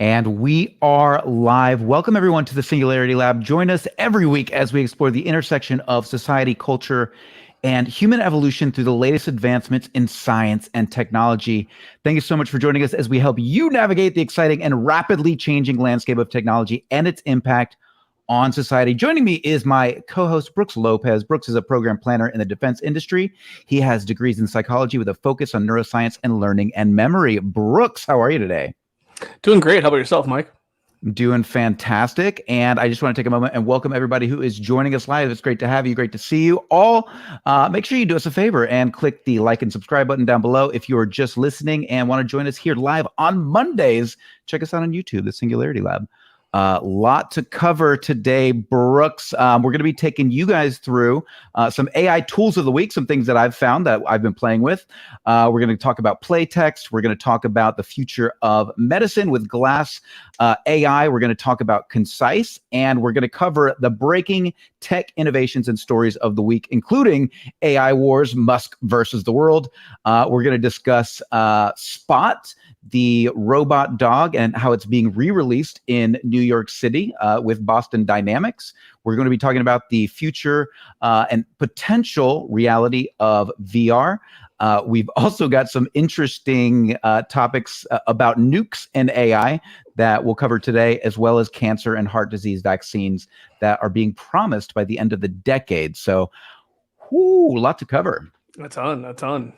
And we are live. Welcome, everyone, to the Singularity Lab. Join us every week as we explore the intersection of society, culture, and human evolution through the latest advancements in science and technology. Thank you so much for joining us as we help you navigate the exciting and rapidly changing landscape of technology and its impact on society. Joining me is my co-host, Brooks Lopez. Brooks is a program planner in the defense industry. He has degrees in psychology with a focus on neuroscience and learning and memory. Brooks, how are you today? Doing great. How about yourself, Mike? Doing fantastic. And I just want to take a moment and welcome everybody who is joining us live. It's great to have you. Great to see you all. Make sure you do us a favor and click the like and subscribe button down below. If you are just listening and want to join us here live on Mondays, check us out on YouTube, the Singularity Lab. Lot to cover today, Brooks. We're going to be taking you guys through some AI tools of the week, some things that I've found that I've been playing with. We're going to talk about play text. We're going to talk about the future of medicine with Glass AI. We're going to talk about Concise, and we're going to cover the breaking tech innovations and stories of the week, including AI wars, Musk versus the world. We're going to discuss Spot, the robot dog, and how it's being re-released in New York City with Boston Dynamics. We're going to be talking about the future and potential reality of VR. We've also got some interesting topics about nukes and AI that we'll cover today, as well as cancer and heart disease vaccines that are being promised by the end of the decade. So, a lot to cover. A ton.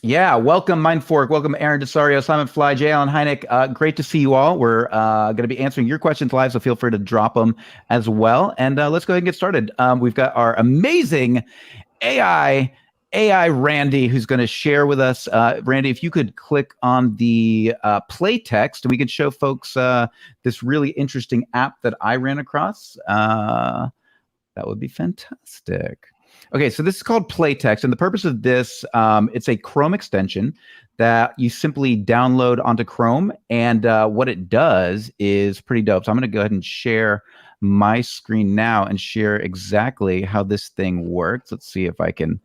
Yeah, welcome Mindfork, welcome Aaron Desario, Simon Fly, Jay Allen Hynek. Great to see you all. We're going to be answering your questions live, so feel free to drop them as well. And let's go ahead and get started. We've got our amazing AI Randy, who's going to share with us. Randy, if you could click on the play text, and we could show folks this really interesting app that I ran across. That would be fantastic. Okay, so this is called Playtext, and the purpose of this, it's a Chrome extension that you simply download onto Chrome, and what it does is pretty dope. So I'm going to go ahead and share my screen now and share exactly how this thing works. Let's see if I can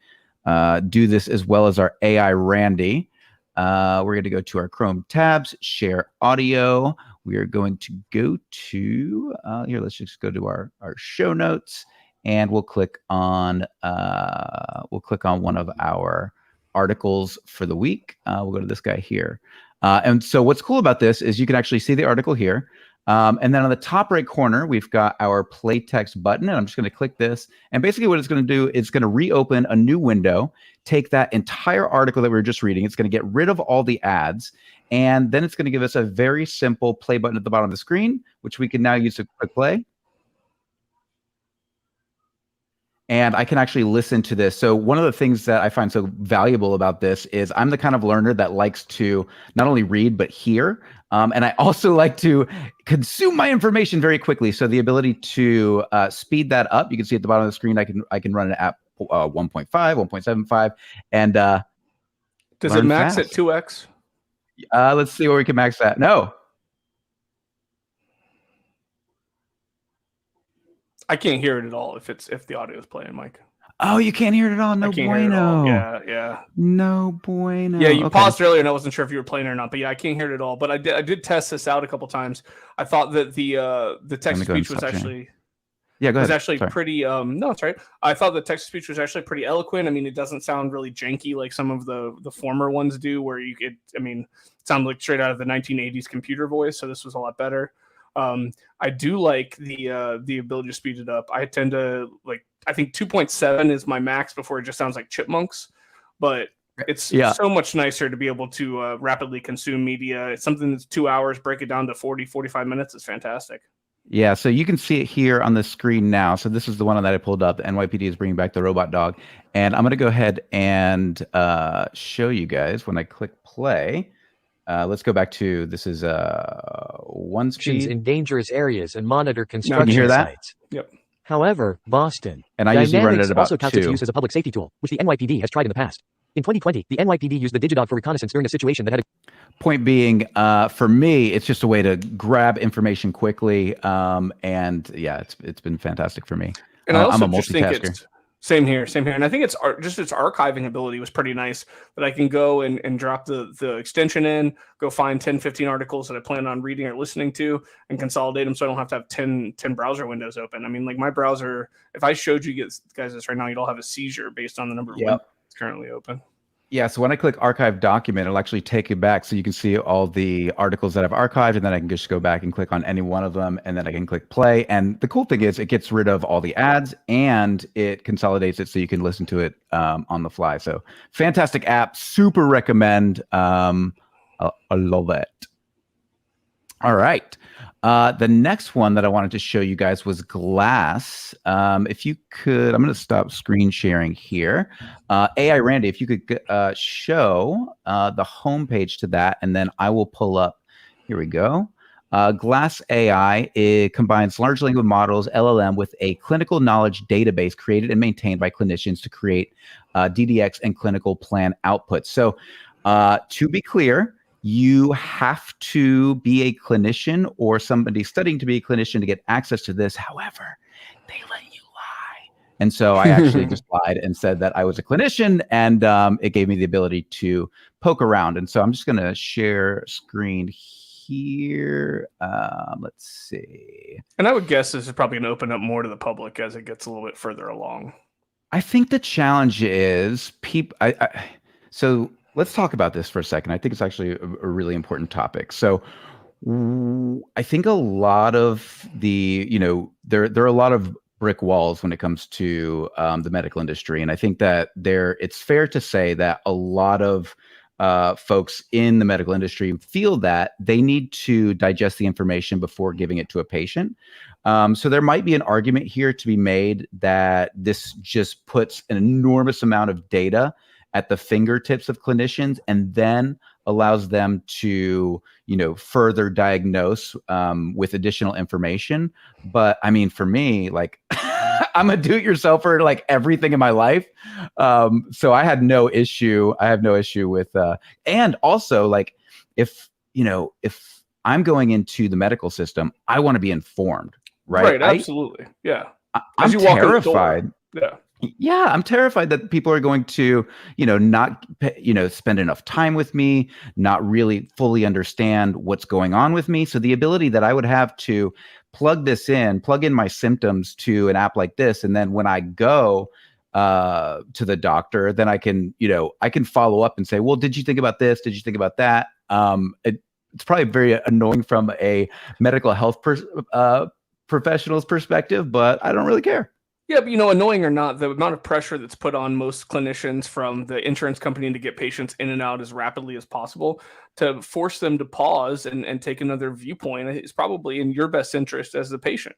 do this as well as our AI Randy. We're going to go to our Chrome tabs, share audio. We are going to go to, here, let's just go to our show notes. And we'll click on one of our articles for the week. We'll go to this guy here. And so what's cool about this is you can actually see the article here. And then on the top right corner, we've got our play text button. And I'm just going to click this. And basically what it's going to do is going to reopen a new window, take that entire article that we were just reading. It's going to get rid of all the ads. And then it's going to give us a very simple play button at the bottom of the screen, which we can now use to click play. And I can actually listen to this. So one of the things that I find so valuable about this is I'm the kind of learner that likes to not only read, but hear. And I also like to consume my information very quickly. So the ability to speed that up, you can see at the bottom of the screen, I can run it at 1.5, 1.75. And does it max fast. at 2x? Let's see where we can max that. No. I can't hear it at all if the audio is playing, Mike. Oh, you can't hear it at all? No bueno. Yeah. No bueno. Yeah, you paused earlier, and I wasn't sure if you were playing or not. But yeah, I can't hear it at all. But I did test this out a couple times. I thought that the text to speech was actually pretty. No, it's right. I thought the text to speech was actually pretty eloquent. I mean, it doesn't sound really janky like some of the former ones do, where it sounded like straight out of the 1980s computer voice. So this was a lot better. I do like the ability to speed it up. I tend to I think 2.7 is my max before it just sounds like chipmunks, but it's so much nicer to be able to rapidly consume media. It's something that's 2 hours, break it down to 40, 45 minutes. It's fantastic. Yeah, so you can see it here on the screen now. So this is the one that I pulled up. The NYPD is bringing back the robot dog. And I'm going to go ahead and show you guys when I click play. Let's go back to, this is one speed. In dangerous areas and monitor construction sites. Yep. However, Boston and I usually run it at about also counts its use as a public safety tool, which the NYPD has tried in the past. In 2020, the NYPD used the Digidog for reconnaissance during a situation that had Point being, for me, it's just a way to grab information quickly. And yeah, it's been fantastic for me. And I also I'm a just think multitasker. Same here, same here. And I think it's just its archiving ability was pretty nice, that I can go and drop the extension in, go find 10, 15 articles that I plan on reading or listening to, and consolidate them so I don't have to have 10 browser windows open. I mean, like my browser, if I showed you guys this right now, you'd all have a seizure based on the number of windows currently open. Yeah, so when I click archive document, it'll actually take you back so you can see all the articles that I've archived, and then I can just go back and click on any one of them, and then I can click play. And the cool thing is it gets rid of all the ads and it consolidates it so you can listen to it on the fly. So fantastic app, super recommend. I love it. All right. The next one that I wanted to show you guys was Glass. If you could, I'm going to stop screen sharing here. AI Randy, if you could show the homepage to that, and then I will pull up. Here we go. Glass AI, it combines large language models, LLM, with a clinical knowledge database created and maintained by clinicians to create DDX and clinical plan outputs. So to be clear, you have to be a clinician or somebody studying to be a clinician to get access to this. However, they let you lie. And so I actually just lied and said that I was a clinician, and it gave me the ability to poke around. And so I'm just going to share screen here. Let's see. And I would guess this is probably going to open up more to the public as it gets a little bit further along. I think the challenge is people. So let's talk about this for a second. I think it's actually a really important topic. So I think a lot of the, there are a lot of brick walls when it comes to the medical industry. And I think that it's fair to say that a lot of folks in the medical industry feel that they need to digest the information before giving it to a patient. So there might be an argument here to be made that this just puts an enormous amount of data at the fingertips of clinicians, and then allows them to, further diagnose with additional information. But I mean, for me, like, I'm a do-it-yourselfer, like everything in my life. So I had no issue. I have no issue with, and also like, if I'm going into the medical system, I want to be informed, right? Right. Absolutely. Yeah. I'm terrified. Yeah. Yeah, I'm terrified that people are going to, not, spend enough time with me, not really fully understand what's going on with me. So the ability that I would have to plug in my symptoms to an app like this, and then when I go to the doctor, then I can follow up and say, well, did you think about this? Did you think about that? It's probably very annoying from a medical health professional's perspective, but I don't really care. Yeah, but annoying or not, the amount of pressure that's put on most clinicians from the insurance company to get patients in and out as rapidly as possible, to force them to pause and take another viewpoint is probably in your best interest as the patient.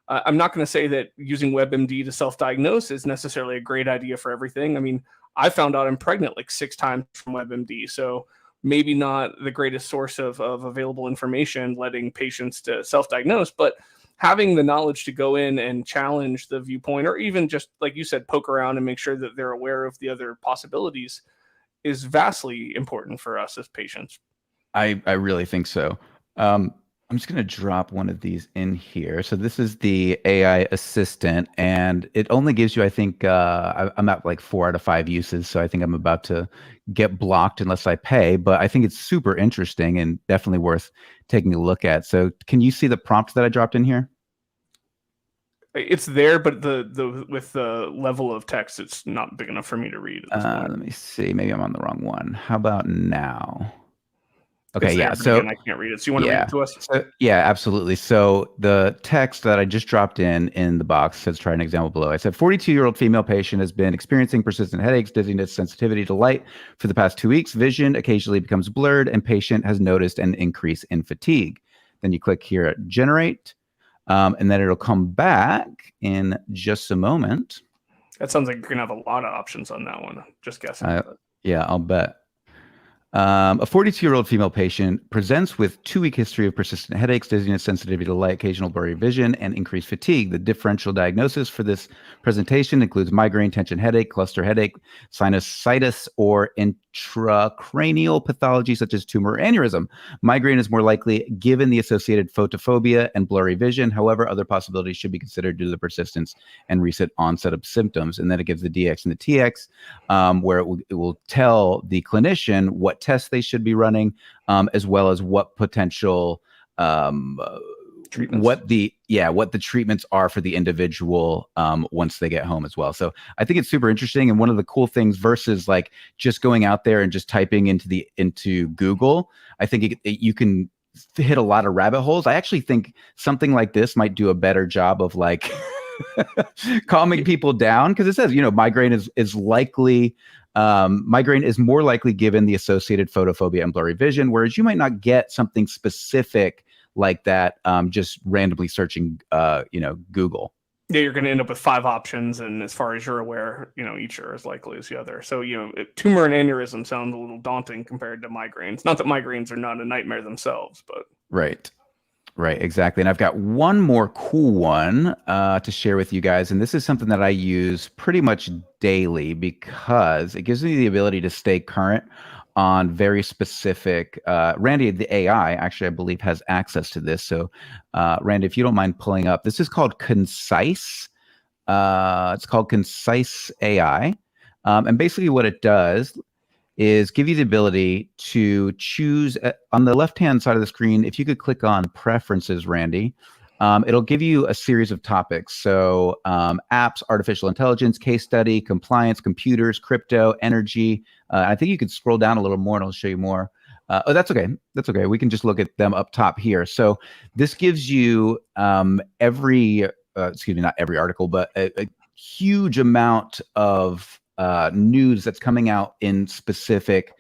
I'm not going to say that using WebMD to self-diagnose is necessarily a great idea for everything. I mean, I found out I'm pregnant like 6 times from WebMD, so maybe not the greatest source of available information letting patients to self-diagnose, but having the knowledge to go in and challenge the viewpoint, or even just, like you said, poke around and make sure that they're aware of the other possibilities, is vastly important for us as patients. I really think so. I'm just going to drop one of these in here. So this is the AI assistant, and it only gives you, I think, I'm at like 4 out of 5 uses. So I think I'm about to get blocked unless I pay, but I think it's super interesting and definitely worth taking a look at. So can you see the prompt that I dropped in here? It's there, but with the level of text, it's not big enough for me to read at this point. Let me see. Maybe I'm on the wrong one. How about now? Okay, yeah. So again, I can't read it. So you want to read it to us? Yeah, absolutely. So the text that I just dropped in the box says, try an example below. I said, 42-year-old female patient has been experiencing persistent headaches, dizziness, sensitivity to light for the past 2 weeks. Vision occasionally becomes blurred, and patient has noticed an increase in fatigue. Then you click here at generate, and then it'll come back in just a moment. That sounds like you're going to have a lot of options on that one. Just guessing. Yeah, I'll bet. A 42-year-old female patient presents with 2-week history of persistent headaches, dizziness, sensitivity to light, occasional blurry vision, and increased fatigue. The differential diagnosis for this presentation includes migraine, tension headache, cluster headache, sinusitis, or intracranial pathology such as tumor or aneurysm. Migraine is more likely given the associated photophobia and blurry vision. However, other possibilities should be considered due to the persistence and recent onset of symptoms. And then it gives the DX and the TX, where it will tell the clinician what tests they should be running, as well as what potential what the treatments are for the individual once they get home as well. So I think it's super interesting. And one of the cool things versus like just going out there and just typing into Google, I think you can hit a lot of rabbit holes. I actually think something like this might do a better job of like calming people down, because it says, migraine is likely. Migraine is more likely given the associated photophobia and blurry vision, whereas you might not get something specific like that just randomly searching, Google. Yeah, you're going to end up with 5 options, and as far as you're aware, each are as likely as the other. So, tumor and aneurysm sound a little daunting compared to migraines. Not that migraines are not a nightmare themselves, but Right, exactly. And I've got one more cool one to share with you guys. And this is something that I use pretty much daily because it gives me the ability to stay current on very specific. Randy, the AI, actually, I believe, has access to this. So, Randy, if you don't mind pulling up, this is called Concise. It's called Concise AI. And basically what it does is give you the ability to choose on the left-hand side of the screen. If you could click on preferences, Randy, it'll give you a series of topics. So apps, artificial intelligence, case study, compliance, computers, crypto, energy. I think you could scroll down a little more and I'll show you more. Oh, that's okay. That's okay. We can just look at them up top here. So this gives you not every article, but a huge amount of news that's coming out in specific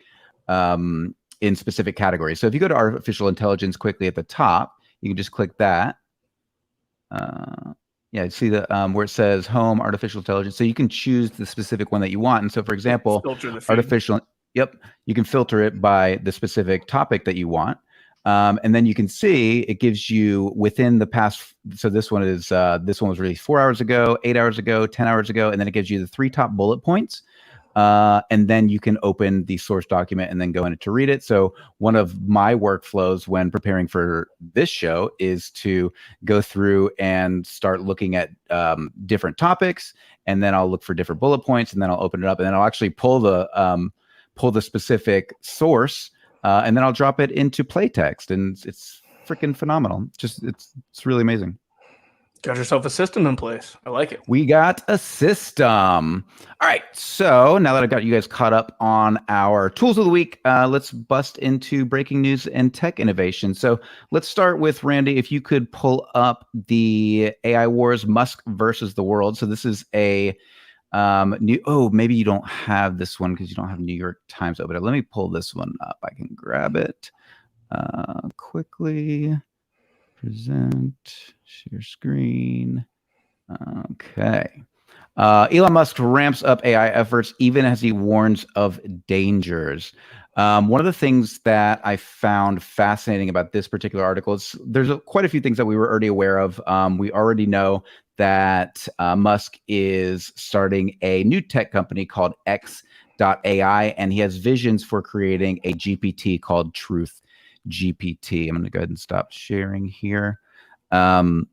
categories. So if you go to artificial intelligence quickly at the top, you can just click that. See the where it says home artificial intelligence. So you can choose the specific one that you want. And so, for example, you can filter it by the specific topic that you want. And then you can see it gives you within the past. So this one was released 4 hours ago, 8 hours ago, 10 hours ago, and then it gives you the 3 top bullet points. And then you can open the source document and then go in it to read it. So one of my workflows when preparing for this show is to go through and start looking at different topics, and then I'll look for different bullet points, and then I'll open it up, and then I'll actually pull the specific source. And then I'll drop it into playtext, and it's freaking phenomenal. It's really amazing. Got yourself a system in place. I like it. We got a system. All right. So now that I've got you guys caught up on our tools of the week, let's bust into breaking news and tech innovation. So let's start with Randy. If you could pull up the AI Wars Musk versus the World. So this is a maybe you don't have this one because you don't have New York Times open. Let me pull this one up. I can grab it quickly. Present, share screen. Okay. Elon Musk ramps up AI efforts even as he warns of dangers. One of the things that I found fascinating about this particular article is there's quite a few things that we were already aware of. We already know that Musk is starting a new tech company called 𝐒𝐔𝐁𝐄, and he has visions for creating a GPT called Truth GPT. I'm going to go ahead and stop sharing here. And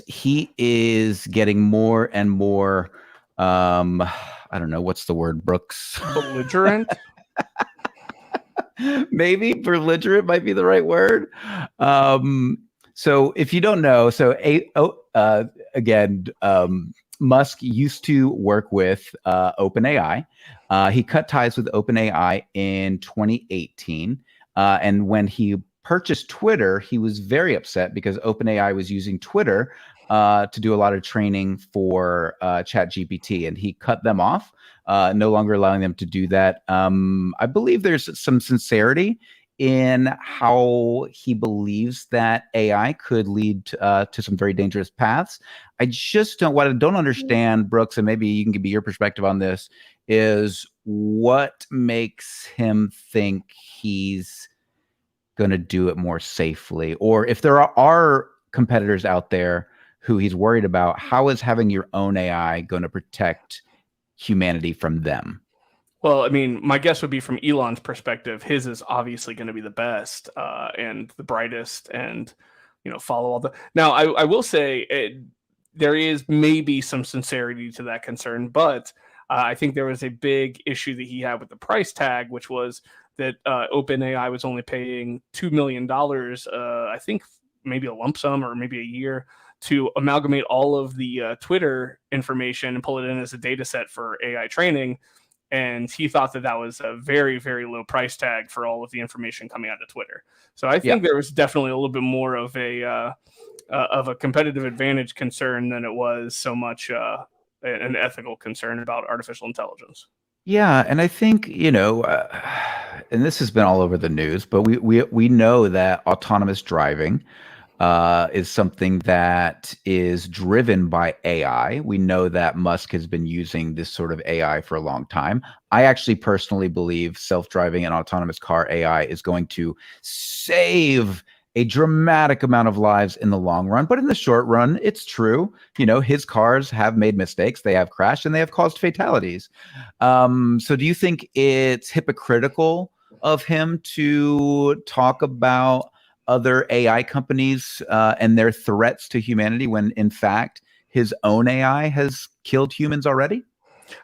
he is getting more and more, I don't know, what's the word, Brooks? Belligerent? Maybe belligerent might be the right word. So if you don't know, Musk used to work with OpenAI. He cut ties with OpenAI in 2018. And when he purchased Twitter, he was very upset because OpenAI was using Twitter to do a lot of training for ChatGPT, and he cut them off, no longer allowing them to do that. I believe there's some sincerity in how he believes that AI could lead to some very dangerous paths. What I don't understand, Brooks, and maybe you can give me your perspective on this, is what makes him think he's going to do it more safely? Or if there are competitors out there who he's worried about, how is having your own AI going to protect humanity from them? Well, I mean, my guess would be from Elon's perspective, his is obviously going to be the best and the brightest, and follow all the. Now, I will say there is maybe some sincerity to that concern, but I think there was a big issue that he had with the price tag, which was that OpenAI was only paying $2 million, I think maybe a lump sum or maybe a year, to amalgamate all of the Twitter information and pull it in as a data set for AI training. And he thought that was a very, very low price tag for all of the information coming out of Twitter. So I think there was definitely a little bit more of a competitive advantage concern than it was so much an ethical concern about artificial intelligence. Yeah, and I think, and this has been all over the news, but we know that autonomous driving is something that is driven by AI. We know that Musk has been using this sort of AI for a long time. I actually personally believe self-driving and autonomous car AI is going to save a dramatic amount of lives in the long run. But in the short run, it's true. His cars have made mistakes. They have crashed and they have caused fatalities. So do you think it's hypocritical of him to talk about other AI companies and their threats to humanity when, in fact, his own AI has killed humans already?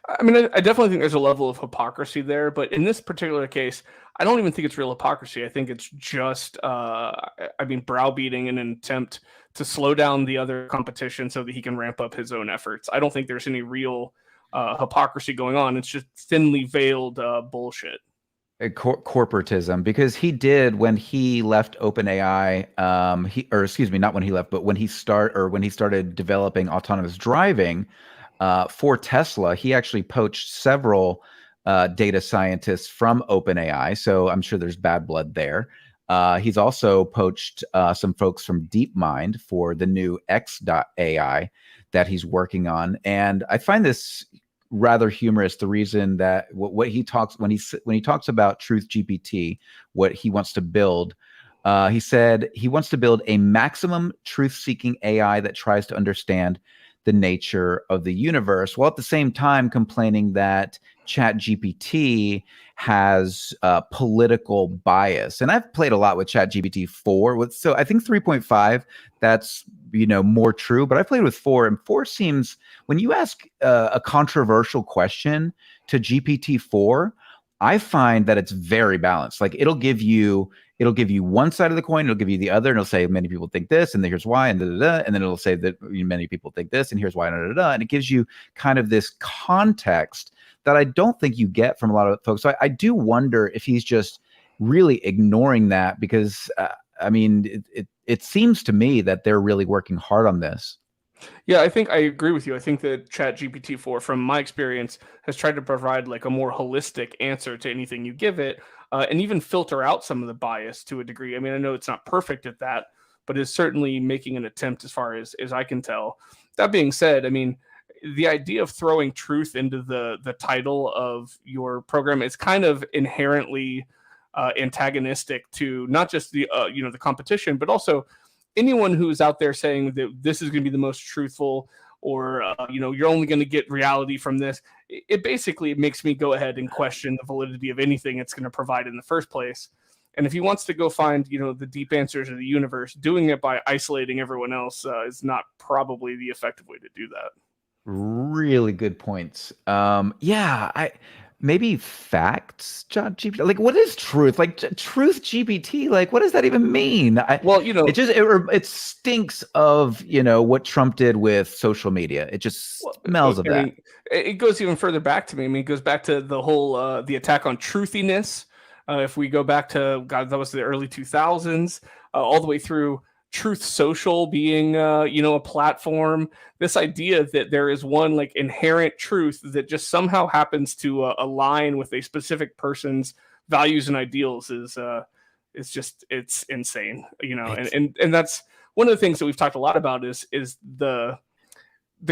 I mean, I definitely think there's a level of hypocrisy there, but in this particular case, I don't even think it's real hypocrisy. I think it's just, browbeating in an attempt to slow down the other competition so that he can ramp up his own efforts. I don't think there's any real hypocrisy going on. It's just thinly veiled bullshit. Corporatism, because he did when he left OpenAI, not when he left, but when he started developing autonomous driving for Tesla, he actually poached several data scientists from OpenAI. So I'm sure there's bad blood there. He's also poached some folks from DeepMind for the new 𝐒𝐔𝐁𝐄 that he's working on, and I find this rather humorous. The reason that what he talks when he talks about Truth GPT, what he wants to build, he said he wants to build a maximum truth-seeking AI that tries to understand the nature of the universe, while at the same time complaining that ChatGPT has political bias. And I've played a lot with ChatGPT 4, so I think 3.5 that's more true, but I played with 4, and 4 seems, when you ask a controversial question to GPT-4, I find that it's very balanced. Like it'll give you one side of the coin, it'll give you the other, and it'll say many people think this, and here's why, and and then it'll say that many people think this, and here's why, and it gives you kind of this context that I don't think you get from a lot of folks. So I do wonder if he's just really ignoring that, because it seems to me that they're really working hard on this. Yeah, I think I agree with you. I think that ChatGPT-4, from my experience, has tried to provide like a more holistic answer to anything you give it, and even filter out some of the bias to a degree. I mean, I know it's not perfect at that, but is certainly making an attempt as far as I can tell. That being said, I mean, the idea of throwing truth into the title of your program is kind of inherently antagonistic to not just the the competition, but also anyone who's out there saying that this is going to be the most truthful, or you're only going to get reality from this. It basically makes me go ahead and question the validity of anything it's going to provide in the first place. And if he wants to go find the deep answers of the universe, doing it by isolating everyone else is not probably the effective way to do that. Really good points. Maybe facts, GPT. Like, what is truth? Like, truth GPT. Like, what does that even mean? It stinks of what Trump did with social media. It just smells of that. Mean, it goes even further back to me. I mean, it goes back to the whole the attack on truthiness. If we go back to that was the early 2000s, all the way through Truth Social being a platform. This idea that there is one like inherent truth that just somehow happens to align with a specific person's values and ideals is it's insane. And that's one of the things that we've talked a lot about is the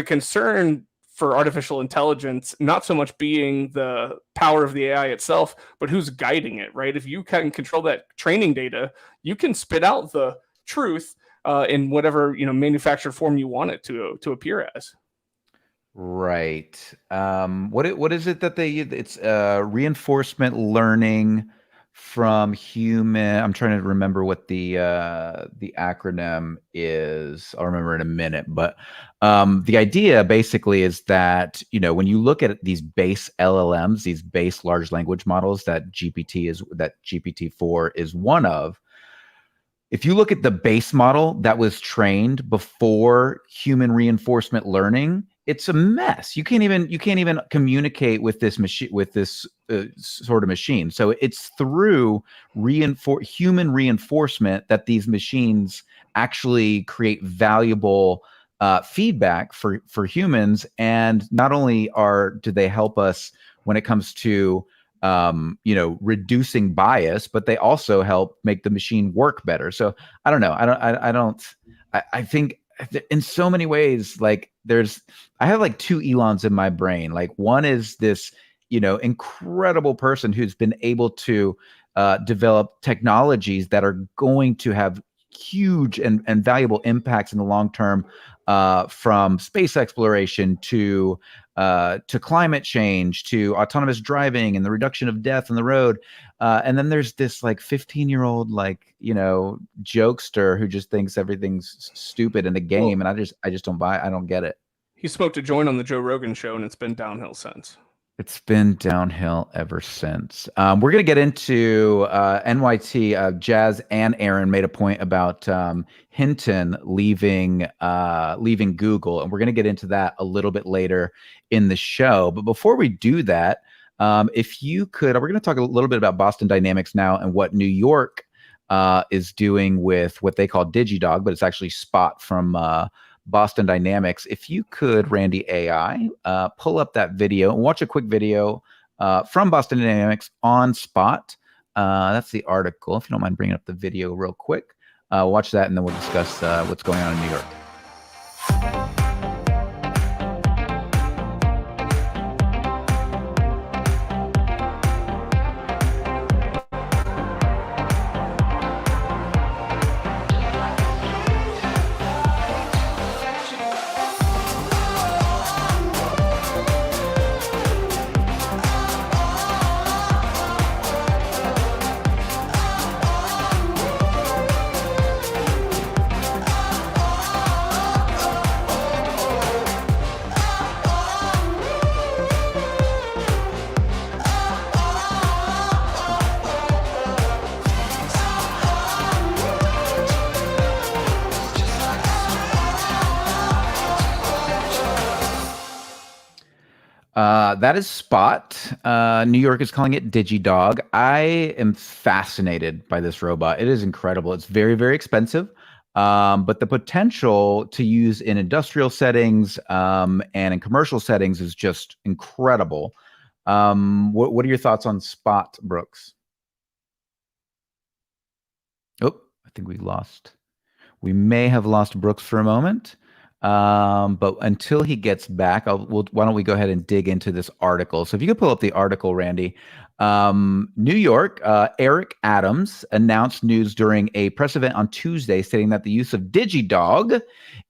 concern for artificial intelligence not so much being the power of the AI itself, but who's guiding it, right? If you can control that training data, you can spit out the truth in whatever manufactured form you want it to appear as. Right. What is it that it's reinforcement learning from human. I'm trying to remember what the acronym is. I'll remember in a minute. But the idea basically is that, when you look at these base LLMs, these base large language models that GPT-4 is one of, if you look at the base model that was trained before human reinforcement learning, it's a mess. You can't even communicate with this machine, with this sort of machine. So it's through human reinforcement that these machines actually create valuable feedback for humans. And not only do they help us when it comes to reducing bias, but they also help make the machine work better. So I don't know. I think in so many ways, like I have like two Elons in my brain. Like one is this, incredible person who's been able to develop technologies that are going to have huge and valuable impacts in the long term, from space exploration to climate change, to autonomous driving and the reduction of death on the road. And then there's this like 15-year-old, jokester who just thinks everything's stupid in the game. And I just don't buy it. I don't get it. He smoked a joint on the Joe Rogan show and it's been downhill since. It's been downhill ever since. We're going to get into NYT. Jazz and Aaron made a point about Hinton leaving Google, and we're going to get into that a little bit later in the show. But before we do that, if you could, we're going to talk a little bit about Boston Dynamics now and what New York is doing with what they call DigiDog, but it's actually Spot from Boston Dynamics. If you could, Randy AI, pull up that video and watch a quick video from Boston Dynamics on Spot. That's the article. If you don't mind bringing up the video real quick, watch that, and then we'll discuss what's going on in New York. That is Spot. New York is calling it DigiDog. I am fascinated by this robot. It is incredible. It's very, very expensive, but the potential to use in industrial settings and in commercial settings is just incredible. What are your thoughts on Spot, Brooks? Oh, I think we may have lost Brooks for a moment. But until he gets back, why don't we go ahead and dig into this article? So if you could pull up the article, Randy. New York, Eric Adams announced news during a press event on Tuesday, stating that the use of DigiDog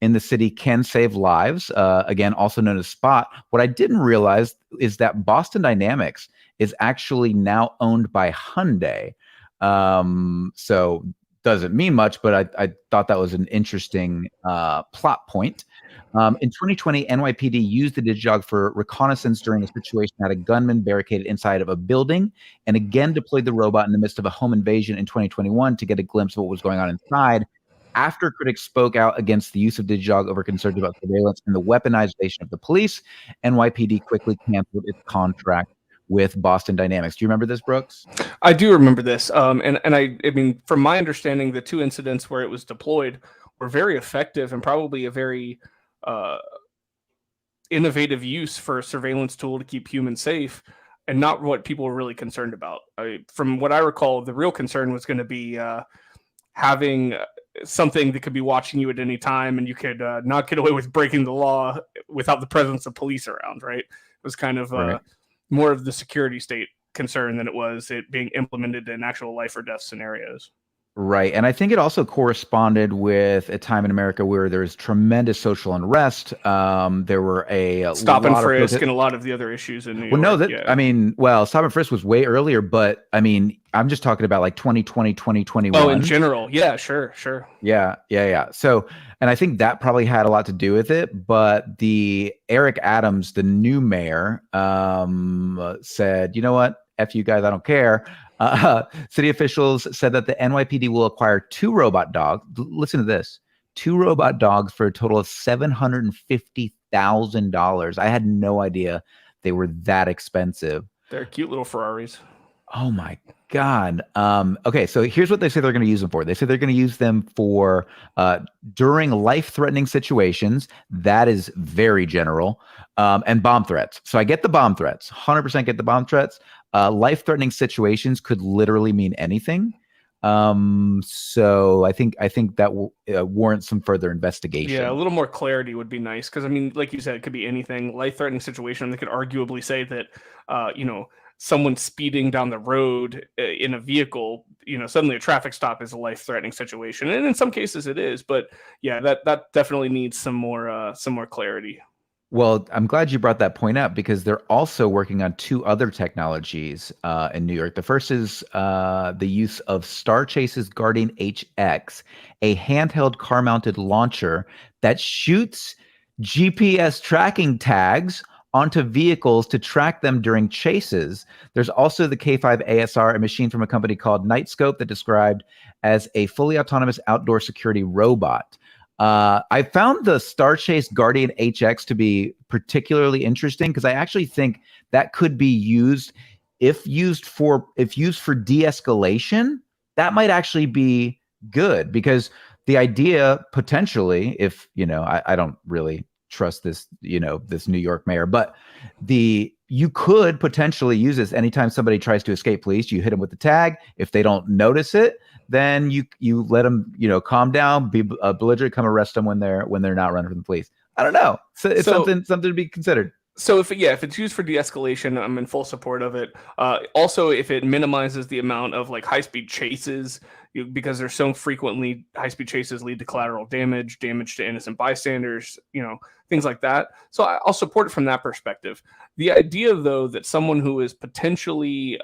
in the city can save lives, again, also known as Spot. What I didn't realize is that Boston Dynamics is actually now owned by Hyundai. So doesn't mean much, but I thought that was an interesting plot point. In 2020, NYPD used the DigiDog for reconnaissance during a situation that a gunman barricaded inside of a building, and again deployed the robot in the midst of a home invasion in 2021 to get a glimpse of what was going on inside. After critics spoke out against the use of DigiDog over concerns about surveillance and the weaponization of the police, NYPD quickly canceled its contract with Boston Dynamics. Do you remember this, Brooks? I do remember this. And I mean, from my understanding, the two incidents where it was deployed were very effective and probably a very innovative use for a surveillance tool to keep humans safe, and not what people were really concerned about. From what I recall, the real concern was going to be having something that could be watching you at any time, and you could not get away with breaking the law without the presence of police around, right? It was kind of more of the security state concern than it was it being implemented in actual life or death scenarios. Right. And I think it also corresponded with a time in America where there was tremendous social unrest. There were a stop and frisk and a lot of the other issues in New York. Well, no, I mean, stop and frisk was way earlier, but I mean, I'm just talking about like 2020, 2021. Oh, in general. Yeah, sure. Yeah. So, and I think that probably had a lot to do with it, but the Eric Adams, the new mayor, said, you know what? F you guys, I don't care. City officials said that the NYPD will acquire 2 robot dogs. Listen to this: 2 robot dogs for a total of $750,000. I had no idea they were that expensive. They're cute little Ferraris. Oh my God. Okay, so here's what they say they're going to use them for. They say they're going to use them for during life-threatening situations. That is very general. And bomb threats. So I get the bomb threats. 100% get the bomb threats. Life-threatening situations could literally mean anything. So I think that will warrant some further investigation. Yeah, a little more clarity would be nice, because I mean, like you said, it could be anything. Life-threatening situation. They could arguably say that, someone speeding down the road in a vehicle, suddenly a traffic stop is a life-threatening situation, and in some cases it is. But yeah, that definitely needs some more clarity. Well, I'm glad you brought that point up, because they're also working on 2 other technologies in New York. The first is the use of Starchase's Guardian HX, a handheld car-mounted launcher that shoots GPS tracking tags onto vehicles to track them during chases. There's also the K5ASR, a machine from a company called Nightscope that described as a fully autonomous outdoor security robot. I found the Starchase Guardian HX to be particularly interesting, because I actually think that could be used if used for de-escalation. That might actually be good, because the idea potentially, if I don't really trust this this New York mayor, but you could potentially use this anytime somebody tries to escape police. You hit them with the tag. If they don't notice it, then you let them calm down, be belligerent, come arrest them when they're not running from the police. I don't know. So it's something to be considered. So if it's used for de-escalation, I'm in full support of it. Also, if it minimizes the amount of like high-speed chases, because there's so frequently high-speed chases lead to collateral damage to innocent bystanders, things like that. So I'll support it from that perspective. The idea, though, that someone who is potentially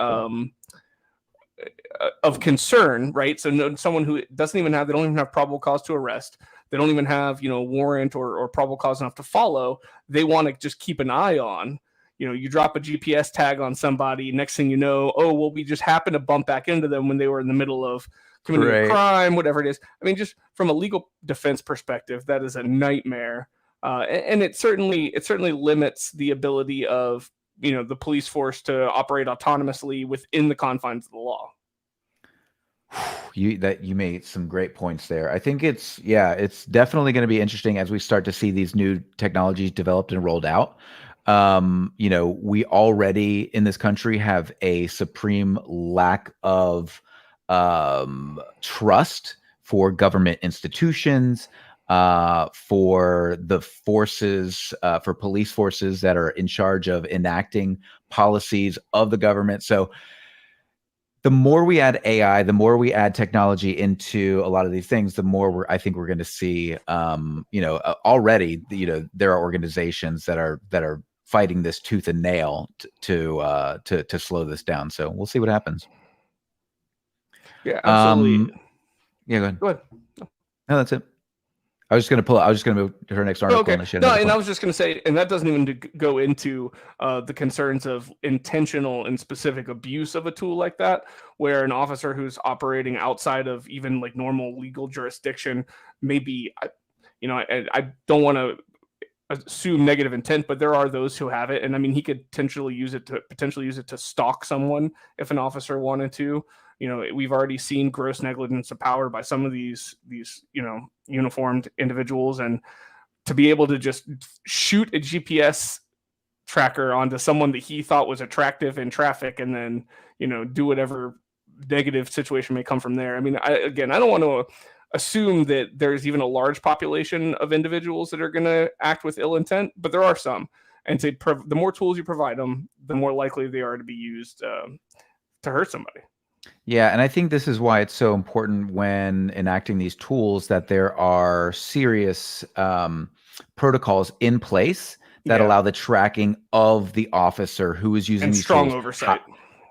of concern, right? So someone who they don't even have probable cause to arrest. They don't even have, warrant or probable cause enough to follow. They want to just keep an eye on. You drop a GPS tag on somebody. Next thing you know, we just happened to bump back into them when they were in the middle of committing a crime, whatever it is. I mean, just from a legal defense perspective, that is a nightmare. And it certainly limits the ability of the police force to operate autonomously within the confines of the law. You made some great points there. I think it's definitely going to be interesting as we start to see these new technologies developed and rolled out. We already in this country have a supreme lack of trust for government institutions, for the forces, for police forces that are in charge of enacting policies of the government. So the more we add AI, the more we add technology into a lot of these things, the more I think we're going to see, already, there are organizations that are fighting this tooth and nail to slow this down. So we'll see what happens. Yeah, absolutely. Yeah, go ahead. Go ahead. No, that's it. I was just going to move to her next article. Okay. And I was just going to say, and that doesn't even go into the concerns of intentional and specific abuse of a tool like that, where an officer who's operating outside of even like normal legal jurisdiction, maybe, I don't want to assume negative intent, but there are those who have it. And I mean, he could potentially use it to stalk someone if an officer wanted to. We've already seen gross negligence of power by some of these uniformed individuals, and to be able to just shoot a GPS tracker onto someone that he thought was attractive in traffic, and then do whatever negative situation may come from there. I mean, I don't want to assume that there's even a large population of individuals that are going to act with ill intent, but there are some. And the more tools you provide them, the more likely they are to be used to hurt somebody. Yeah, and I think this is why it's so important when enacting these tools that there are serious protocols in place that allow the tracking of the officer who is using these strong tools. Oversight.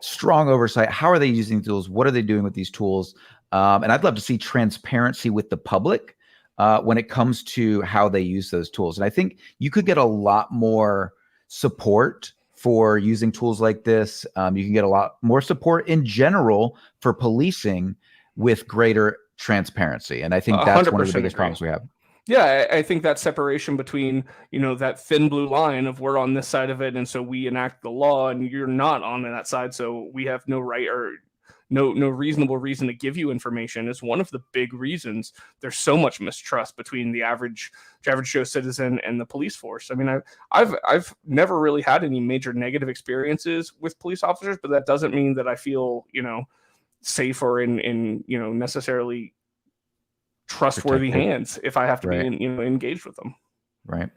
Strong oversight. How are they using the tools? What are they doing with these tools? And I'd love to see transparency with the public when it comes to how they use those tools. And I think you could get a lot more support for using tools like this. You can get a lot more support in general for policing with greater transparency. And I think that's one of the biggest problems we have. Yeah, I think that separation between, that thin blue line of we're on this side of it, and so we enact the law, and you're not on that side, so we have no right or no reasonable reason to give you information is one of the big reasons there's so much mistrust between the average Joe citizen and the police force. I mean, I've never really had any major negative experiences with police officers, but that doesn't mean that I feel, safe or in necessarily trustworthy hands if I have to be engaged with them. Right.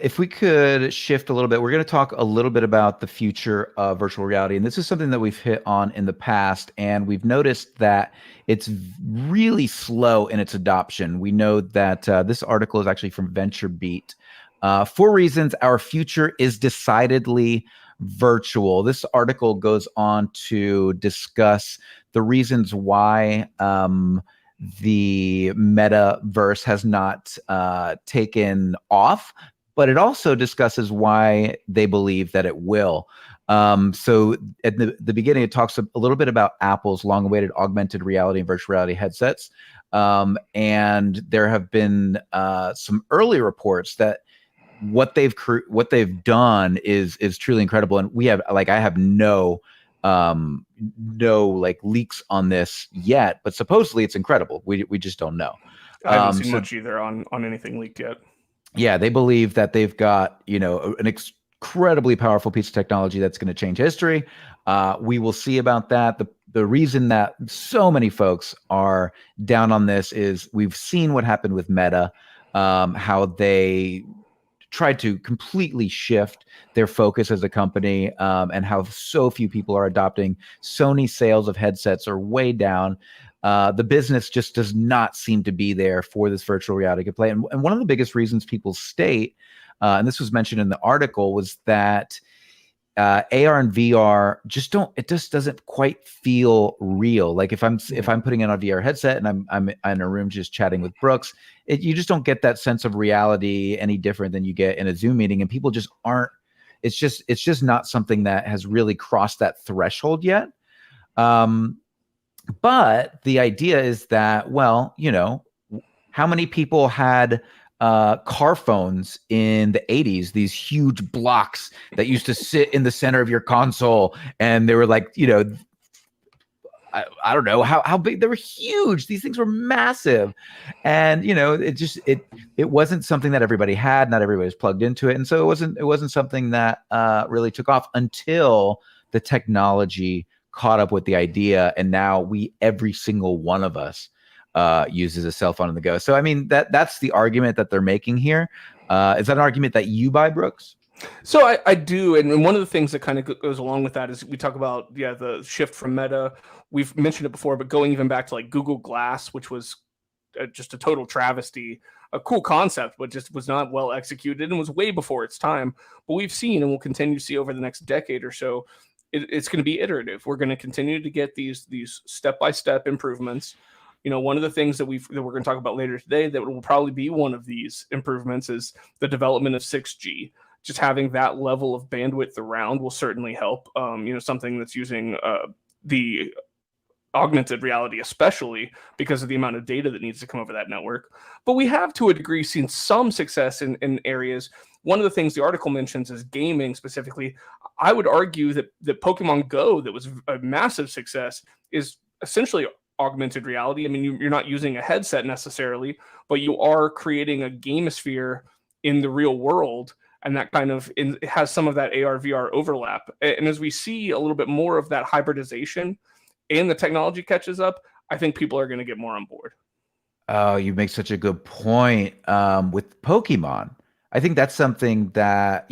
If we could shift a little bit, we're going to talk a little bit about the future of virtual reality. And this is something that we've hit on in the past, and we've noticed that it's really slow in its adoption. We know that this article is actually from VentureBeat. 4 reasons our future is decidedly virtual. This article goes on to discuss the reasons why the metaverse has not taken off, but it also discusses why they believe that it will. So at the beginning, it talks a little bit about Apple's long-awaited augmented reality and virtual reality headsets. And there have been some early reports that what they've done is truly incredible. And we have, I have no leaks on this yet, but supposedly it's incredible. We just don't know. I haven't seen much either on anything leaked yet. Yeah, they believe that they've got an incredibly powerful piece of technology that's going to change history. We will see about that. The reason that so many folks are down on this is we've seen what happened with Meta, how they tried to completely shift their focus as a company, and how so few people are adopting. Sony sales of headsets are way down. The business just does not seem to be there for this virtual reality play. And one of the biggest reasons people state, and this was mentioned in the article, was that AR and VR just doesn't quite feel real. Like if I'm putting in a VR headset and I'm in a room just chatting with Brooks, you just don't get that sense of reality any different than you get in a Zoom meeting. And people just aren't. It's just not something that has really crossed that threshold yet. But the idea is that, well, how many people had car phones in the 80s, these huge blocks that used to sit in the center of your console, and they were like, I don't know how big. They were huge. These things were massive, and it wasn't something that everybody had. Not everybody was plugged into it, and so it wasn't something that really took off until the technology caught up with the idea, and now every single one of us uses a cell phone on the go. So I mean that's the argument that they're making here. Is that an argument that you buy, Brooks? So I do, and one of the things that kind of goes along with that is we talk about the shift from Meta. We've mentioned it before, but going even back to like Google Glass, which was just a total travesty, a cool concept, but just was not well executed and was way before its time. But we've seen and we'll continue to see over the next decade or so, it's going to be iterative. We're going to continue to get these step-by-step improvements. One of the things that we're going to talk about later today that will probably be one of these improvements is the development of 6G. Just having that level of bandwidth around will certainly help. Something that's using the augmented reality, especially because of the amount of data that needs to come over that network. But we have, to a degree, seen some success in areas. One of the things the article mentions is gaming specifically. I would argue that Pokemon Go, that was a massive success, is essentially augmented reality. I mean, you're not using a headset necessarily, but you are creating a gamosphere in the real world, and that kind of it has some of that AR VR overlap. And as we see a little bit more of that hybridization and the technology catches up, I think people are going to get more on board. Oh, you make such a good point. With Pokemon, I think that's something that,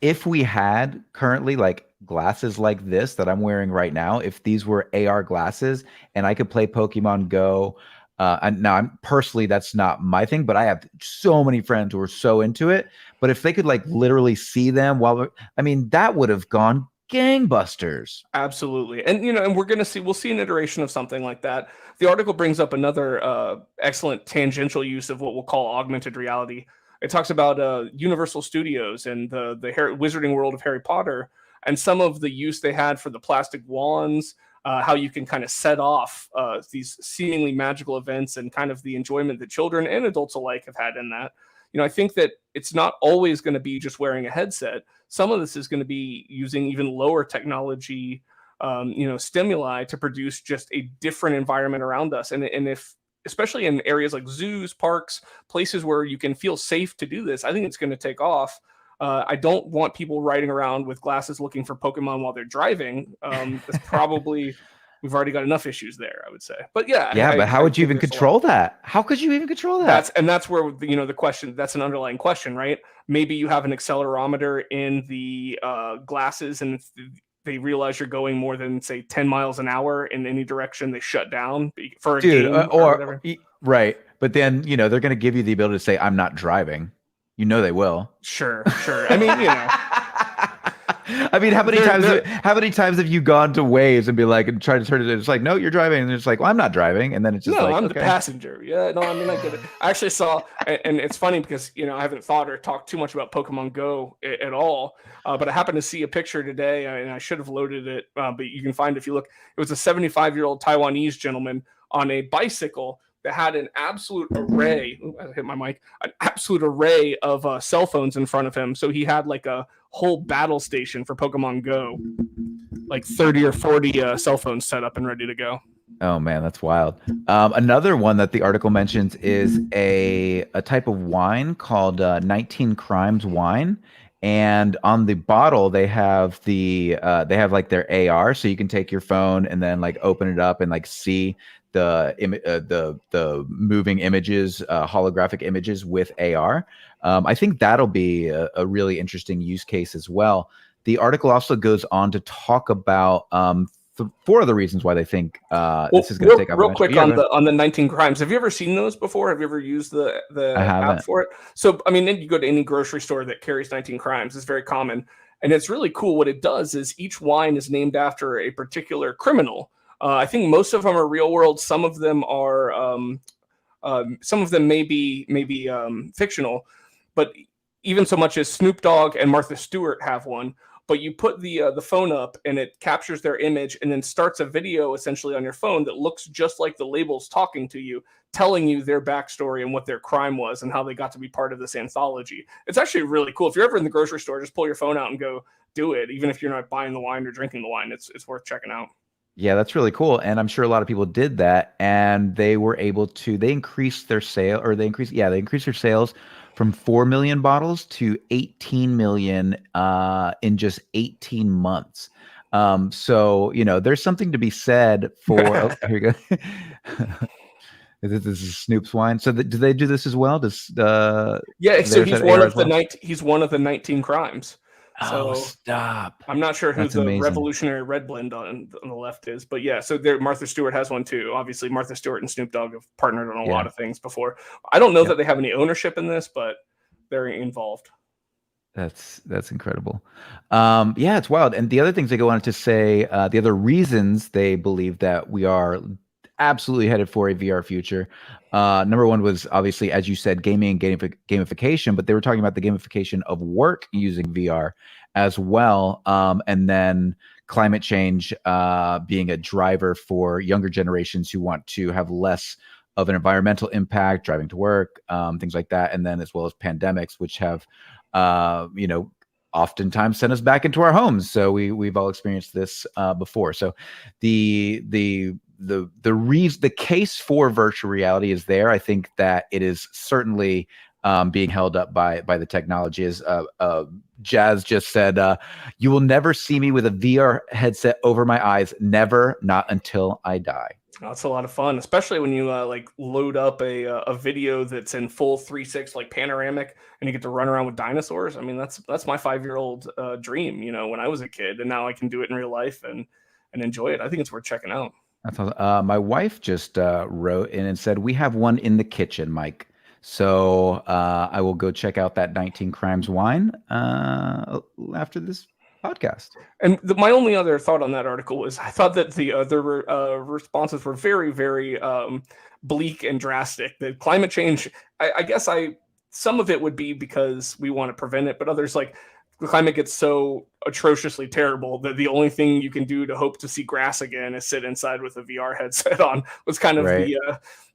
if we had currently like glasses like this that I'm wearing right now, if these were AR glasses and I could play Pokemon Go, and now I'm personally, that's not my thing, but I have so many friends who are so into it. But if they could like literally see them I mean, that would have gone gangbusters. Absolutely. And and we'll see an iteration of something like that. The article brings up another excellent tangential use of what we'll call augmented reality. It talks about Universal Studios and the Wizarding World of Harry Potter, and some of the use they had for the plastic wands, how you can kind of set off these seemingly magical events, and kind of the enjoyment that children and adults alike have had in that. I think that it's not always going to be just wearing a headset. Some of this is going to be using even lower technology, stimuli to produce just a different environment around us. And if, especially in areas like zoos, parks, places where you can feel safe to do this, I think it's going to take off. I don't want people riding around with glasses looking for Pokemon while they're driving. That's probably we've already got enough issues there, I would say. But yeah, but how would you even control that? How could you even control that? That's where the question. That's an underlying question, right? Maybe you have an accelerometer in the glasses, and if they realize you're going more than say 10 miles an hour in any direction, they shut down for a game or whatever. Right, but then they're going to give you the ability to say, "I'm not driving." They will. Sure. I mean, I mean, how many times have you gone to Waze and be like, and try to turn it? It's like, no, you're driving, and it's like, well, I'm not driving, and then it's just I'm the passenger. Yeah, no, I mean, I get it. I actually saw, and it's funny because I haven't thought or talked too much about Pokemon Go at all, but I happened to see a picture today, and I should have loaded it, but you can find it if you look. It was a 75-year-old Taiwanese gentleman on a bicycle that had an absolute array. I hit my mic. An absolute array of cell phones in front of him. So he had like a whole battle station for Pokemon Go, like 30 or 40 cell phones set up and ready to go. Oh man, that's wild. Another one that the article mentions is a type of wine called 19 Crimes wine. And on the bottle, they have like their AR, so you can take your phone and then like open it up and like see the moving images, holographic images with AR. I think that'll be a really interesting use case as well. The article also goes on to talk about 4 of the reasons why they think this is going to take off. Real quick on the 19 Crimes. Have you ever seen those before? Have you ever used the app for it? So I mean, then you go to any grocery store that carries 19 Crimes. It's very common, and it's really cool. What it does is each wine is named after a particular criminal. I think most of them are real world. Some of them are, may be fictional, but even so much as Snoop Dogg and Martha Stewart have one. But you put the phone up and it captures their image and then starts a video essentially on your phone that looks just like the labels talking to you, telling you their backstory and what their crime was and how they got to be part of this anthology. It's actually really cool. If you're ever in the grocery store, just pull your phone out and go do it. Even if you're not buying the wine or drinking the wine, it's worth checking out. Yeah, that's really cool. And I'm sure a lot of people did that, and they were able to, they increased their increased their sales from 4 million bottles to 18 million in just 18 months. So, there's something to be said for, here we go. This is Snoop's wine. So do they do this as well? So he's one of the 19 Crimes. So, stop. I'm not sure who the revolutionary red blend on the left is, but yeah, so Martha Stewart has one too. Obviously, Martha Stewart and Snoop Dogg have partnered on a lot of things before. I don't know that they have any ownership in this, but they're involved. That's incredible. It's wild. And the other things they go on to say, the other reasons they believe that we are absolutely headed for a VR future. Number one was obviously, as you said, gaming and gamification, but they were talking about the gamification of work using VR as well. And then climate change being a driver for younger generations who want to have less of an environmental impact, driving to work, things like that. And then as well as pandemics, which have, oftentimes send us back into our homes. So we've all experienced this before. So the case for virtual reality is there. I think that it is certainly being held up by the technology. As Jazz just said, you will never see me with a VR headset over my eyes. Never, not until I die. That's a lot of fun, especially when you like load up a video that's in full 360 like panoramic, and you get to run around with dinosaurs. I mean, that's my 5-year-old dream, when I was a kid, and now I can do it in real life and enjoy it. I think it's worth checking out. That's awesome. My wife just wrote in and said, "We have one in the kitchen, Mike." So I will go check out that 19 Crimes wine after this podcast. And my only other thought on that article was I thought that the responses were very, very bleak and drastic. The climate change, I guess some of it would be because we want to prevent it, but others like the climate gets so atrociously terrible that the only thing you can do to hope to see grass again is sit inside with a VR headset on. Was kind of right.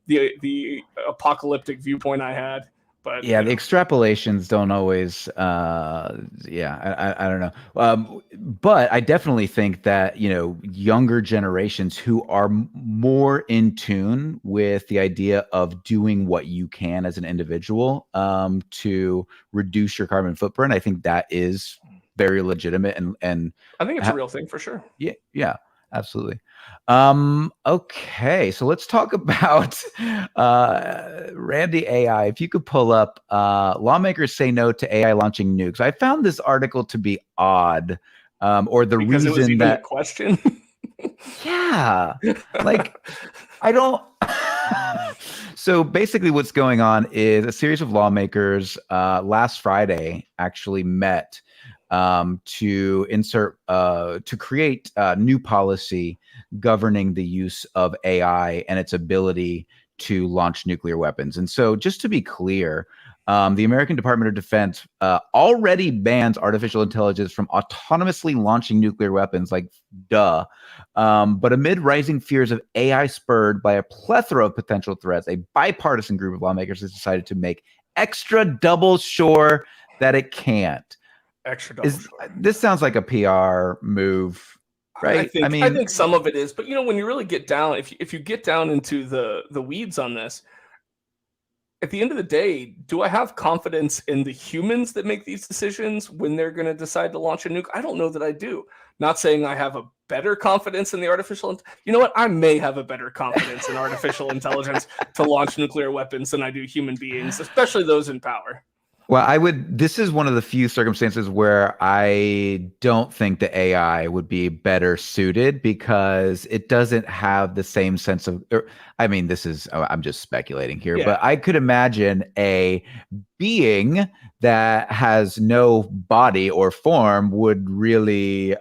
the apocalyptic viewpoint I had. But yeah, the extrapolations don't always. I don't know. But I definitely think that younger generations who are more in tune with the idea of doing what you can as an individual to reduce your carbon footprint, I think that is very legitimate and I think it's a real thing for sure. Yeah, absolutely. Okay, so let's talk about Randy AI. If you could pull up lawmakers say no to AI launching nukes. I found this article to be odd, or the because reason it was even that a question. Yeah, like I don't. So basically, what's going on is a series of lawmakers last Friday actually met to create new policy governing the use of AI and its ability to launch nuclear weapons. And so, just to be clear, the American Department of Defense already bans artificial intelligence from autonomously launching nuclear weapons, like duh. But amid rising fears of AI spurred by a plethora of potential threats, a bipartisan group of lawmakers has decided to make extra double sure that it can't. Extra double sure. This sounds like a PR move, right? I think some of it is, but when you really get down, if you get down into the weeds on this, at the end of the day, do I have confidence in the humans that make these decisions when they're going to decide to launch a nuke? I don't know that I do. Not saying I have a better confidence in the artificial. You know what? I may have a better confidence in artificial intelligence to launch nuclear weapons than I do human beings, especially those in power. Well, this is one of the few circumstances where I don't think the AI would be better suited because it doesn't have the same sense of, I'm just speculating here, but I could imagine a being that has no body or form would really,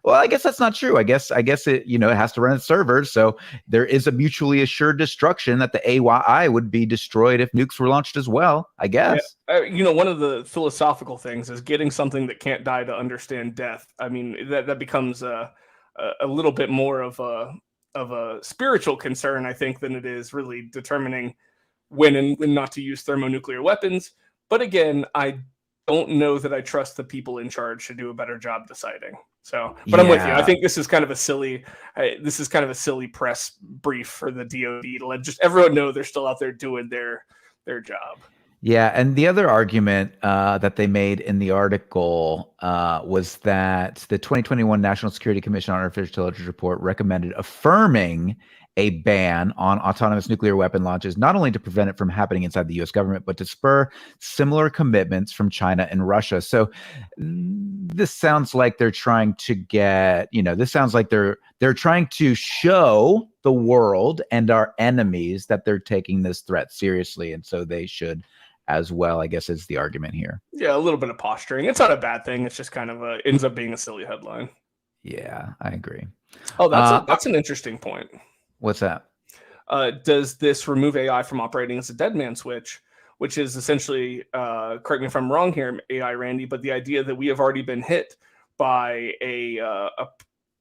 well, I guess that's not true. I guess it, it has to run its servers. So there is a mutually assured destruction that the AI would be destroyed if nukes were launched as well, I guess. Yeah. One of the philosophical things is getting something that can't die to understand death. I mean, that becomes a little bit more of a spiritual concern, I think, than it is really determining when and when not to use thermonuclear weapons. But again, I don't know that I trust the people in charge to do a better job deciding. So, but I'm with you. I think this is kind of a silly press brief for the DoD to let just everyone know they're still out there doing their job. Yeah, and the other argument that they made in the article was that the 2021 National Security Commission on Artificial Intelligence report recommended affirming a ban on autonomous nuclear weapon launches, not only to prevent it from happening inside the U.S. government, but to spur similar commitments from China and Russia. So this sounds like they're trying to get, this sounds like they're trying to show the world and our enemies that they're taking this threat seriously. And so they should as well, I guess, is the argument here. Yeah, a little bit of posturing. It's not a bad thing. It's just kind of ends up being a silly headline. Yeah, I agree. Oh, that's an interesting point. What's that? Does this remove AI from operating as a dead man switch, which is essentially, correct me if I'm wrong here, AI Randy, but the idea that we have already been hit by a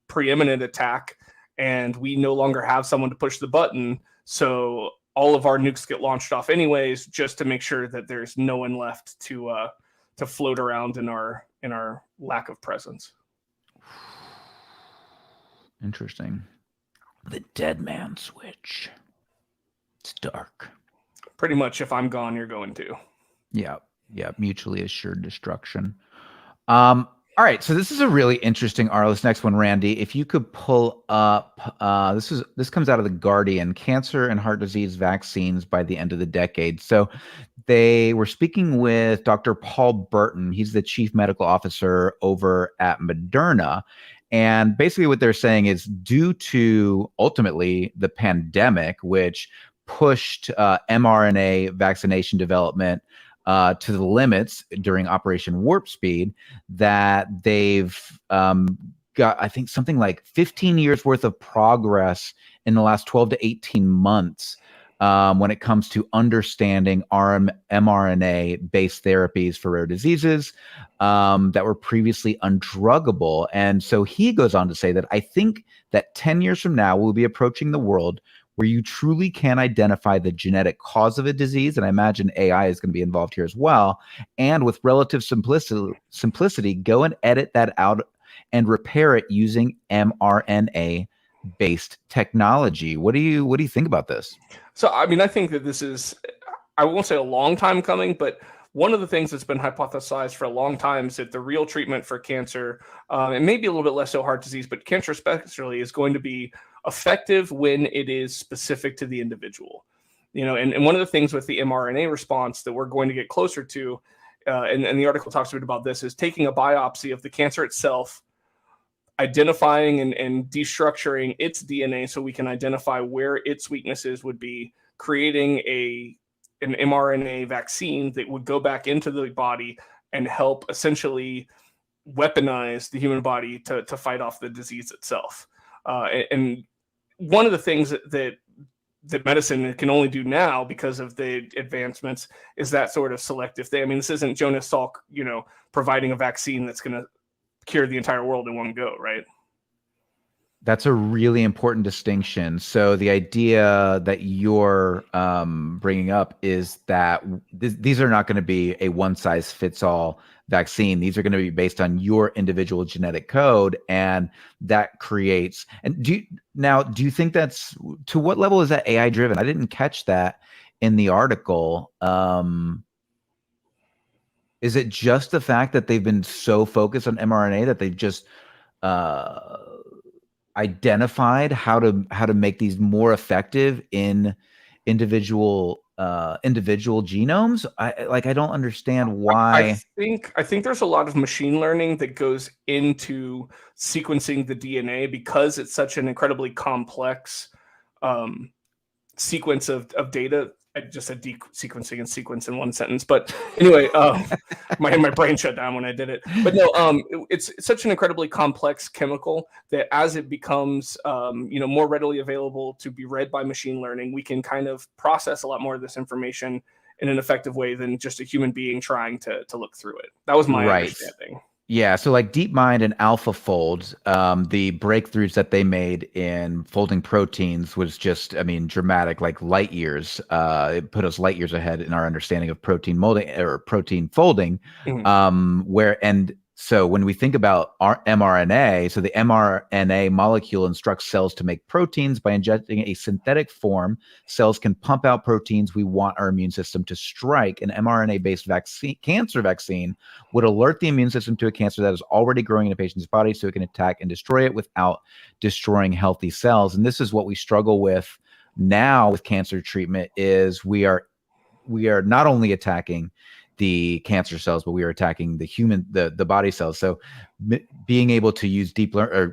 preeminent attack and we no longer have someone to push the button. So all of our nukes get launched off anyways, just to make sure that there's no one left to float around in our lack of presence. Interesting. The dead man switch. It's dark. Pretty much, if I'm gone, you're going too. Yeah. Mutually assured destruction. All right, so this is a really interesting article. This next one, Randy, if you could pull up, this comes out of the Guardian, cancer and heart disease vaccines by the end of the decade. So they were speaking with Dr. Paul Burton. He's the chief medical officer over at Moderna. And basically what they're saying is due to ultimately the pandemic, which pushed mRNA vaccination development to the limits during Operation Warp Speed, that they've got, I think, something like 15 years worth of progress in the last 12 to 18 months when it comes to understanding mRNA-based therapies for rare diseases that were previously undruggable. And so he goes on to say that I think that 10 years from now, we'll be approaching the world where you truly can identify the genetic cause of a disease, and I imagine AI is going to be involved here as well, and with relative simplicity, go and edit that out and repair it using mRNA-based technology. What do you think about this? So, I mean, I think that this is, I won't say a long time coming, but one of the things that's been hypothesized for a long time is that the real treatment for cancer, and maybe a little bit less so heart disease, but cancer especially, is going to be effective when it is specific to the individual. And one of the things with the mRNA response that we're going to get closer to, and the article talks a bit about this, is taking a biopsy of the cancer itself, identifying and destructuring its DNA so we can identify where its weaknesses would be, creating an mRNA vaccine that would go back into the body and help essentially weaponize the human body to fight off the disease itself. And one of the things that medicine can only do now because of the advancements is that sort of selective thing. I mean, this isn't Jonas Salk, providing a vaccine that's going to cure the entire world in one go, right? That's a really important distinction. So the idea that you're bringing up is that these are not going to be a one-size-fits-all vaccine. These are going to be based on your individual genetic code, and that creates. And do you think that's, to what level is that AI driven? I didn't catch that in the article. Is it just the fact that they've been so focused on mRNA that they've just identified how to make these more effective in individual genomes? I don't understand why. I think there's a lot of machine learning that goes into sequencing the DNA because it's such an incredibly complex sequence of data. I just said sequencing and sequence in one sentence, but anyway, my brain shut down when I did it. But no, it's such an incredibly complex chemical that as it becomes, more readily available to be read by machine learning, we can kind of process a lot more of this information in an effective way than just a human being trying to look through it. That was my understanding. Yeah, so like DeepMind and AlphaFold, the breakthroughs that they made in folding proteins was just, I mean, dramatic, like light years. It put us light years ahead in our understanding of protein molding or protein folding. Mm-hmm. So when we think about our mRNA, so the mRNA molecule instructs cells to make proteins by injecting a synthetic form. Cells can pump out proteins we want our immune system to strike. An mRNA-based cancer vaccine would alert the immune system to a cancer that is already growing in a patient's body so it can attack and destroy it without destroying healthy cells. And this is what we struggle with now with cancer treatment is we are not only attacking the cancer cells, but we are attacking the body cells. So being able to use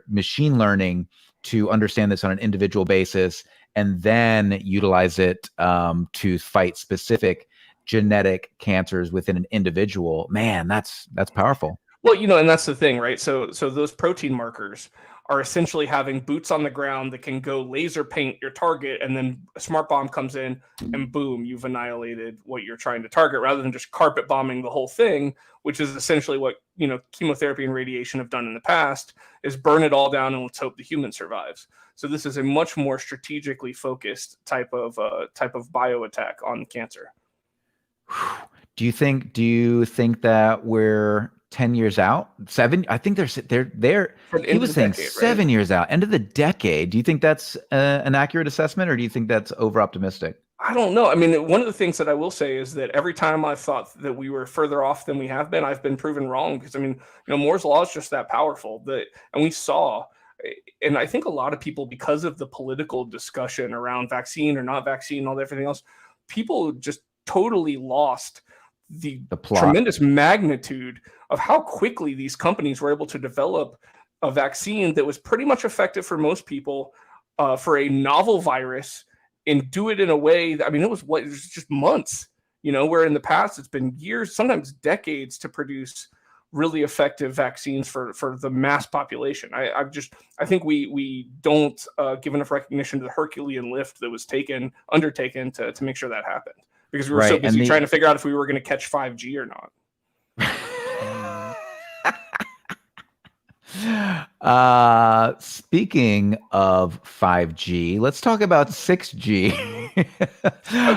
machine learning to understand this on an individual basis and then utilize it to fight specific genetic cancers within an individual, man, that's powerful. Well, and that's the thing, right? So those protein markers are essentially having boots on the ground that can go laser paint your target, and then a smart bomb comes in and boom, you've annihilated what you're trying to target, rather than just carpet bombing the whole thing, which is essentially what chemotherapy and radiation have done in the past, is burn it all down and let's hope the human survives. So this is a much more strategically focused type of bio attack on cancer. Do you think that we're 10 years out? 7? I think they're he was saying decade, 7 years out, end of the decade. Do you think that's an accurate assessment, or do you think that's over optimistic? I don't know. I mean, one of the things that I will say is that every time I've thought that we were further off than we have been, I've been proven wrong. Because I mean, Moore's law is just that powerful. And we saw, and I think a lot of people, because of the political discussion around vaccine or not vaccine, all everything else, people just totally lost the tremendous magnitude of how quickly these companies were able to develop a vaccine that was pretty much effective for most people for a novel virus, and do it in a way that, I mean, it was just months, where in the past it's been years, sometimes decades, to produce really effective vaccines for the mass population. I think we don't give enough recognition to the Herculean lift that was undertaken to make sure that happened, because we were so busy trying to figure out if we were going to catch 5G or not. Speaking of 5G, let's talk about 6G.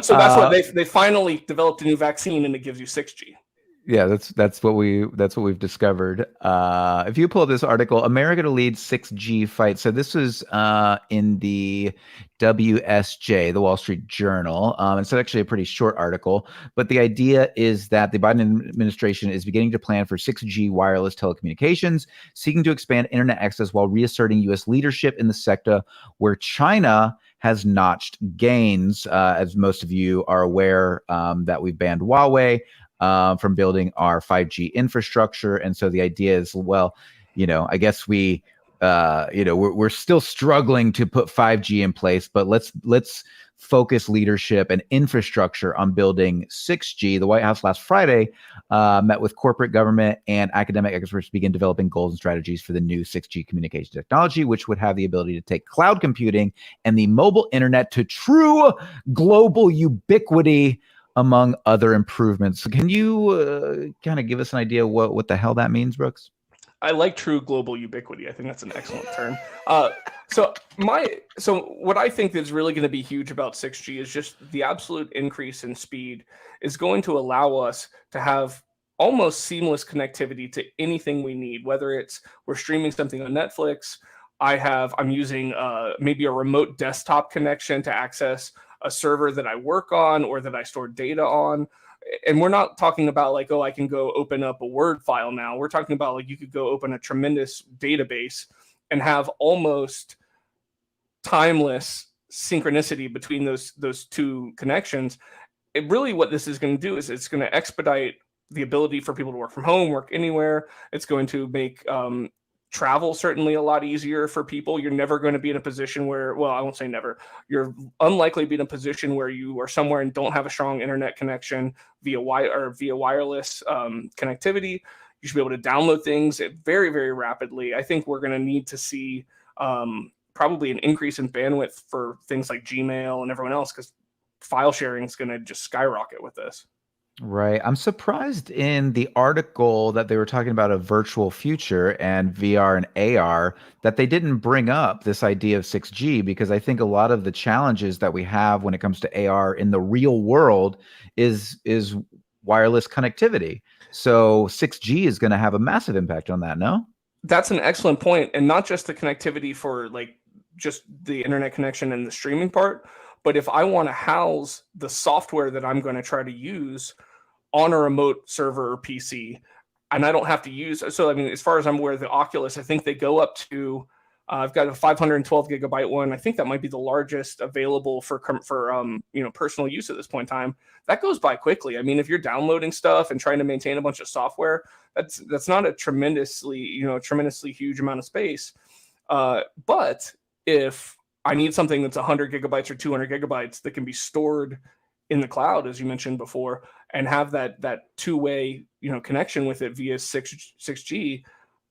So that's what they finally developed a new vaccine, and it gives you 6G. Yeah, that's what we've discovered. If you pull this article, America to lead 6G fight. So this is in the WSJ, the Wall Street Journal. It's actually a pretty short article, but the idea is that the Biden administration is beginning to plan for 6G wireless telecommunications, seeking to expand internet access while reasserting U.S. leadership in the sector where China has notched gains. As most of you are aware, that we've banned Huawei from building our 5G infrastructure. And so the idea is, well, I guess we're still struggling to put 5G in place, but let's focus leadership and infrastructure on building 6G. The White House last Friday met with corporate, government, and academic experts to begin developing goals and strategies for the new 6G communication technology, which would have the ability to take cloud computing and the mobile internet to true global ubiquity, among other improvements. Can you kind of give us an idea what the hell that means, Brooks? I like true global ubiquity. I think that's an excellent term. So what I think is really going to be huge about 6G is just the absolute increase in speed is going to allow us to have almost seamless connectivity to anything we need, whether it's we're streaming something on Netflix. I'm using maybe a remote desktop connection to access a server that I work on or that I store data on. And we're not talking about like, I can go open up a Word file now. We're talking about like you could go open a tremendous database and have almost timeless synchronicity between those two connections. Really what this is going to do is it's going to expedite the ability for people to work from home, work anywhere. It's going to make travel certainly a lot easier for people. You're never going to be in a position where, well, I won't say never. You're unlikely to be in a position where you are somewhere and don't have a strong internet connection via wireless connectivity. You should be able to download things very, very rapidly. I think we're going to need to see probably an increase in bandwidth for things like Gmail and everyone else, because file sharing is going to just skyrocket with this. Right. I'm surprised in the article that they were talking about a virtual future and VR and AR that they didn't bring up this idea of 6G, because I think a lot of the challenges that we have when it comes to AR in the real world is wireless connectivity. So 6G is going to have a massive impact on that, no? That's an excellent point. And not just the connectivity for like just the internet connection and the streaming part, but if I want to house the software that I'm going to try to use on a remote server or PC, and I don't have to use, so I mean, as far as I'm aware, the Oculus, I think they go up to, I've got a 512 gigabyte one. I think that might be the largest available for personal use at this point in time. That goes by quickly. I mean, if you're downloading stuff and trying to maintain a bunch of software, that's not a tremendously huge amount of space. But if I need something that's 100 gigabytes or 200 gigabytes that can be stored in the cloud, as you mentioned before, and have that two-way connection with it via 6G,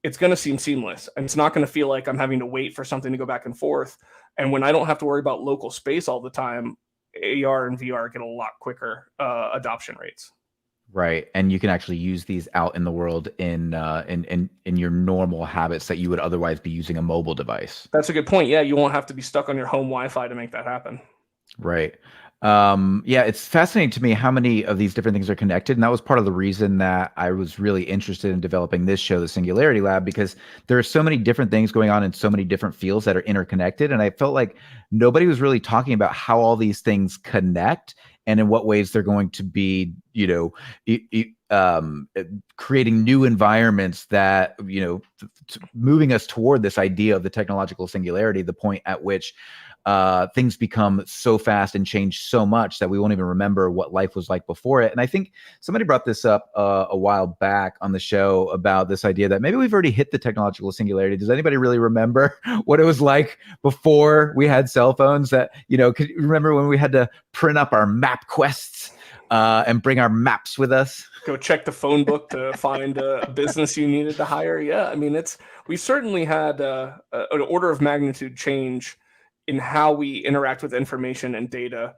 it's going to seem seamless. And it's not going to feel like I'm having to wait for something to go back and forth. And when I don't have to worry about local space all the time, AR and VR get a lot quicker adoption rates. Right, and you can actually use these out in the world in your normal habits that you would otherwise be using a mobile device. That's a good point. Yeah, you won't have to be stuck on your home Wi-Fi to make that happen. Right. Yeah, it's fascinating to me how many of these different things are connected. And that was part of the reason that I was really interested in developing this show, the Singularity Lab, because there are so many different things going on in so many different fields that are interconnected. And I felt like nobody was really talking about how all these things connect and in what ways they're going to be, creating new environments that, moving us toward this idea of the technological singularity, the point at which things become so fast and change so much that we won't even remember what life was like before it. And I think somebody brought this up a while back on the show about this idea that maybe we've already hit the technological singularity. Does anybody really remember what it was like before we had cell phones? That, could you remember when we had to print up our map quests and bring our maps with us? Go check the phone book to find a business you needed to hire. Yeah, I mean, we certainly had an order of magnitude change in how we interact with information and data.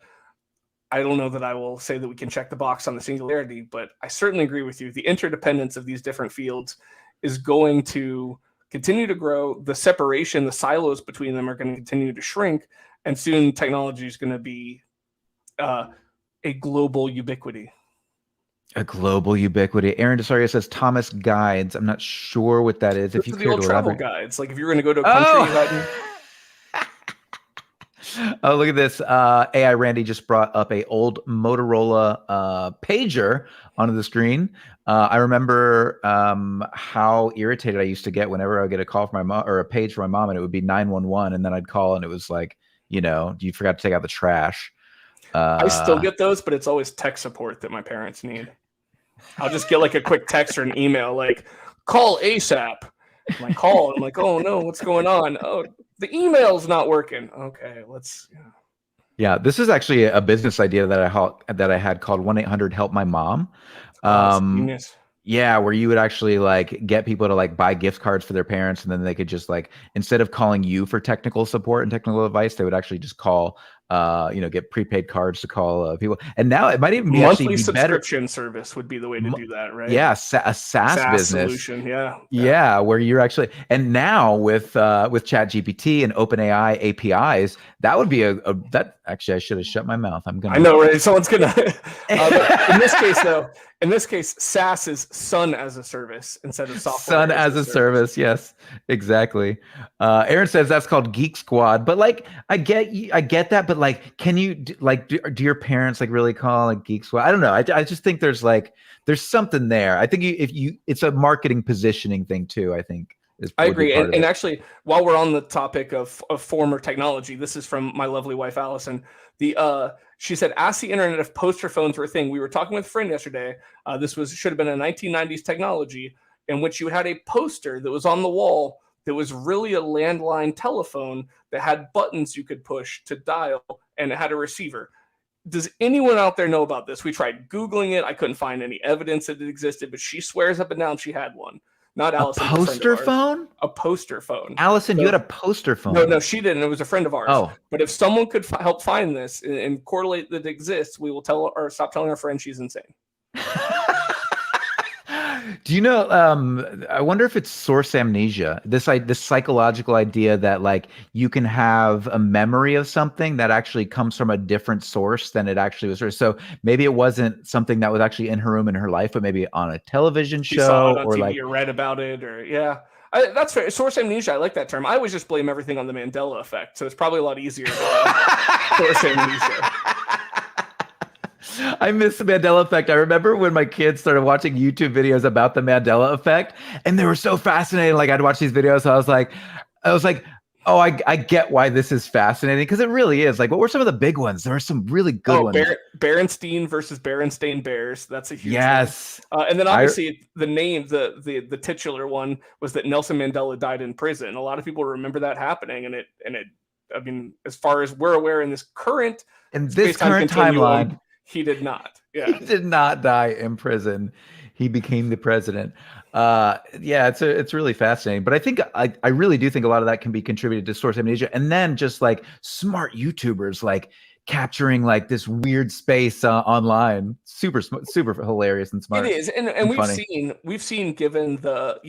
I don't know that I will say that we can check the box on the singularity, but I certainly agree with you. The interdependence of these different fields is going to continue to grow. The separation, the silos between them are going to continue to shrink, and soon technology is going to be a global ubiquity. A global ubiquity. Aaron DeSario says Thomas Guides. I'm not sure what that is. If you care to travel guides, like if you're going to go to a country. Oh, look at this. AI Randy just brought up a old Motorola pager onto the screen. I remember how irritated I used to get whenever I would get a call from my mom or a page from my mom, and it would be 911, and then I'd call and it was like, you forgot to take out the trash. I still get those, but it's always tech support that my parents need. I'll just get like a quick text or an email like, call ASAP. I'm like, oh no, what's going on? Oh, the email's not working. Okay, let's. Yeah, this is actually a business idea that I had called 1-800-HELP-MY-MOM. Genius. Yeah, where you would actually like get people to like buy gift cards for their parents, and then they could just like, instead of calling you for technical support and technical advice, they would actually just call, get prepaid cards to call people. And now it might even be monthly subscription service would be the way to do that, right? Yeah, a SaaS business solution. Yeah, where you're actually, and now with ChatGPT and OpenAI APIs, that would be that actually I should have shut my mouth. I know, right? Someone's gonna. In this case, SaaS is Sun as a service instead of software. Sun as a service, yes, exactly. Aaron says that's called Geek Squad, but like I get that, but like, can you do your parents like really call like Geek Squad? I don't know. I just think there's something there. I think it's a marketing positioning thing too. I think. I agree. And actually, while we're on the topic of former technology, this is from my lovely wife, Allison. She said, ask the internet if poster phones were a thing. We were talking with a friend yesterday. This should have been a 1990s technology in which you had a poster that was on the wall that was really a landline telephone that had buttons you could push to dial, and it had a receiver. Does anyone out there know about this? We tried Googling it. I couldn't find any evidence that it existed, but she swears up and down she had one. Not Allison. A poster phone? A poster phone. Allison, you had a poster phone. No, she didn't. It was a friend of ours. Oh. But if someone could help find this and correlate that it exists, we will stop telling our friend she's insane. Do you know, I wonder if it's source amnesia, this psychological idea that like you can have a memory of something that actually comes from a different source than it actually was. So maybe it wasn't something that was actually in her room in her life, but maybe on a television show, saw it on or TV, like or read about it, or that's fair. Source amnesia. I like that term. I always just blame everything on the Mandela effect. So it's probably a lot easier to source amnesia. I miss the Mandela effect. I remember when my kids started watching YouTube videos about the Mandela effect, and they were so fascinating. Like I'd watch these videos, so I was like, oh, I get why this is fascinating, because it really is. Like, what were some of the big ones? There were some really good ones. Berenstein versus Berenstain Bears. That's a huge one. And then obviously the name, the titular one was that Nelson Mandela died in prison. A lot of people remember that happening, and it. I mean, as far as we're aware, in this current timeline. He did not. Yeah. He did not die in prison. He became the president. It's really fascinating. But I think I really do think a lot of that can be contributed to source amnesia, and then just like smart YouTubers like capturing like this weird space online. Super hilarious and smart. It is, and we've seen given the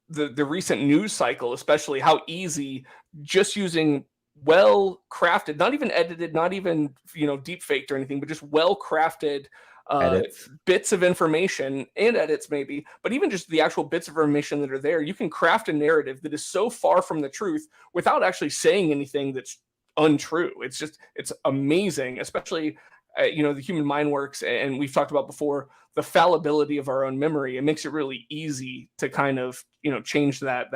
the recent news cycle, especially how easy just using well crafted, not even edited, not even, deep faked or anything, but just well crafted bits of information and edits maybe, but even just the actual bits of information that are there, you can craft a narrative that is so far from the truth without actually saying anything that's untrue. It's amazing, especially the human mind works, and we've talked about before the fallibility of our own memory. It makes it really easy to kind of change that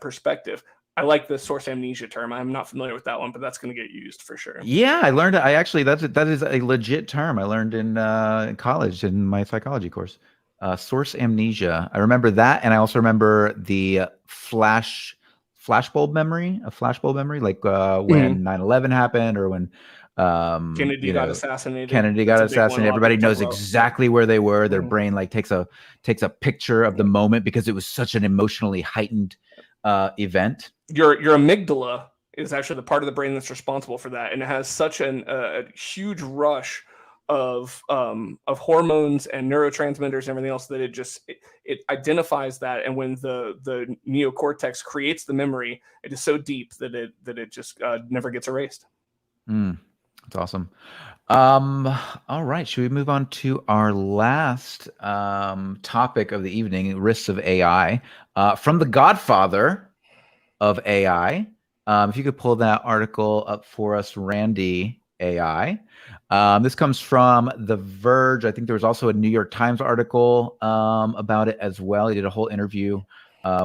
perspective. I like the source amnesia term. I'm not familiar with that one, but that's going to get used for sure. Yeah, I learned. I actually that is a legit term I learned in college in my psychology course. Source amnesia. I remember that, and I also remember the flashbulb memory. A flashbulb memory, like when 9/11 happened, or when Kennedy got assassinated. Everybody knows exactly where they were. Their brain like takes a picture of the moment because it was such an emotionally heightened event. Your amygdala is actually the part of the brain that's responsible for that, and it has such a huge rush of hormones and neurotransmitters and everything else that it identifies that. And when the neocortex creates the memory, it is so deep that it just never gets erased. That's awesome. All right, should we move on to our last topic of the evening, risks of AI, from the godfather of AI. If you could pull that article up for us, Randy AI. This comes from The Verge. I think there was also a New York Times article about it as well. He did a whole interview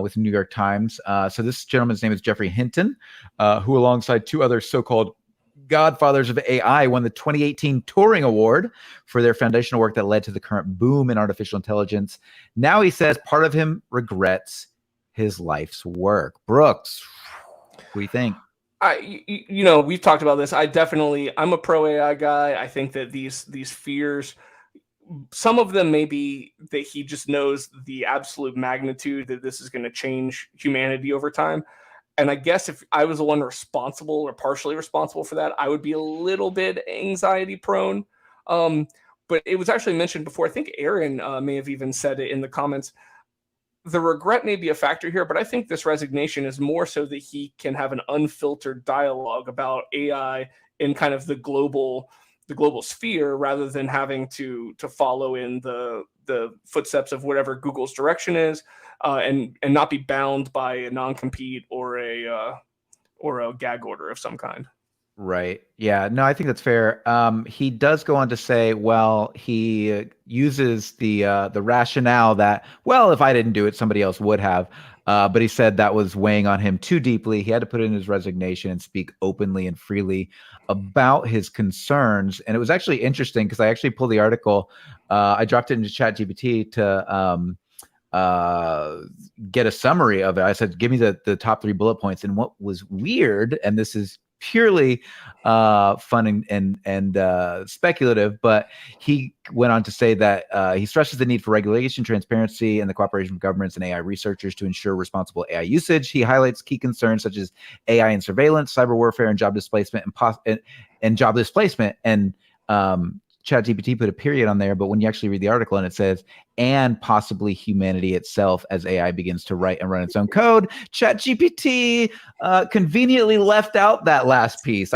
with the New York Times. So this gentleman's name is Jeffrey Hinton, who alongside two other so-called godfathers of AI won the 2018 Turing Award for their foundational work that led to the current boom in artificial intelligence. Now he says part of him regrets his life's work. Brooks, what do you think? We've talked about this. I'm a pro AI guy. I think that these fears, some of them may be that he just knows the absolute magnitude that this is going to change humanity over time. And I guess if I was the one responsible or partially responsible for that, I would be a little bit anxiety prone. But it was actually mentioned before. I think Aaron may have even said it in the comments. The regret may be a factor here, but I think this resignation is more so that he can have an unfiltered dialogue about AI in kind of the global sphere, rather than having to follow in the footsteps of whatever Google's direction is, and not be bound by a non-compete or a gag order of some kind. Right. Yeah. No, I think that's fair. He does go on to say, well, he uses the rationale that, well, if I didn't do it, somebody else would have. But he said that was weighing on him too deeply. He had to put in his resignation and speak openly and freely about his concerns. And it was actually interesting because I actually pulled the article. I dropped it into ChatGPT to get a summary of it. I said, give me the top 3 bullet points. And what was weird, and this is purely fun and speculative, but he went on to say that he stresses the need for regulation, transparency, and the cooperation of governments and AI researchers to ensure responsible AI usage. He highlights key concerns such as AI and surveillance, cyber warfare, and job displacement, and job displacement. And ChatGPT put a period on there, but when you actually read the article and it says, and possibly humanity itself as AI begins to write and run its own code, ChatGPT conveniently left out that last piece.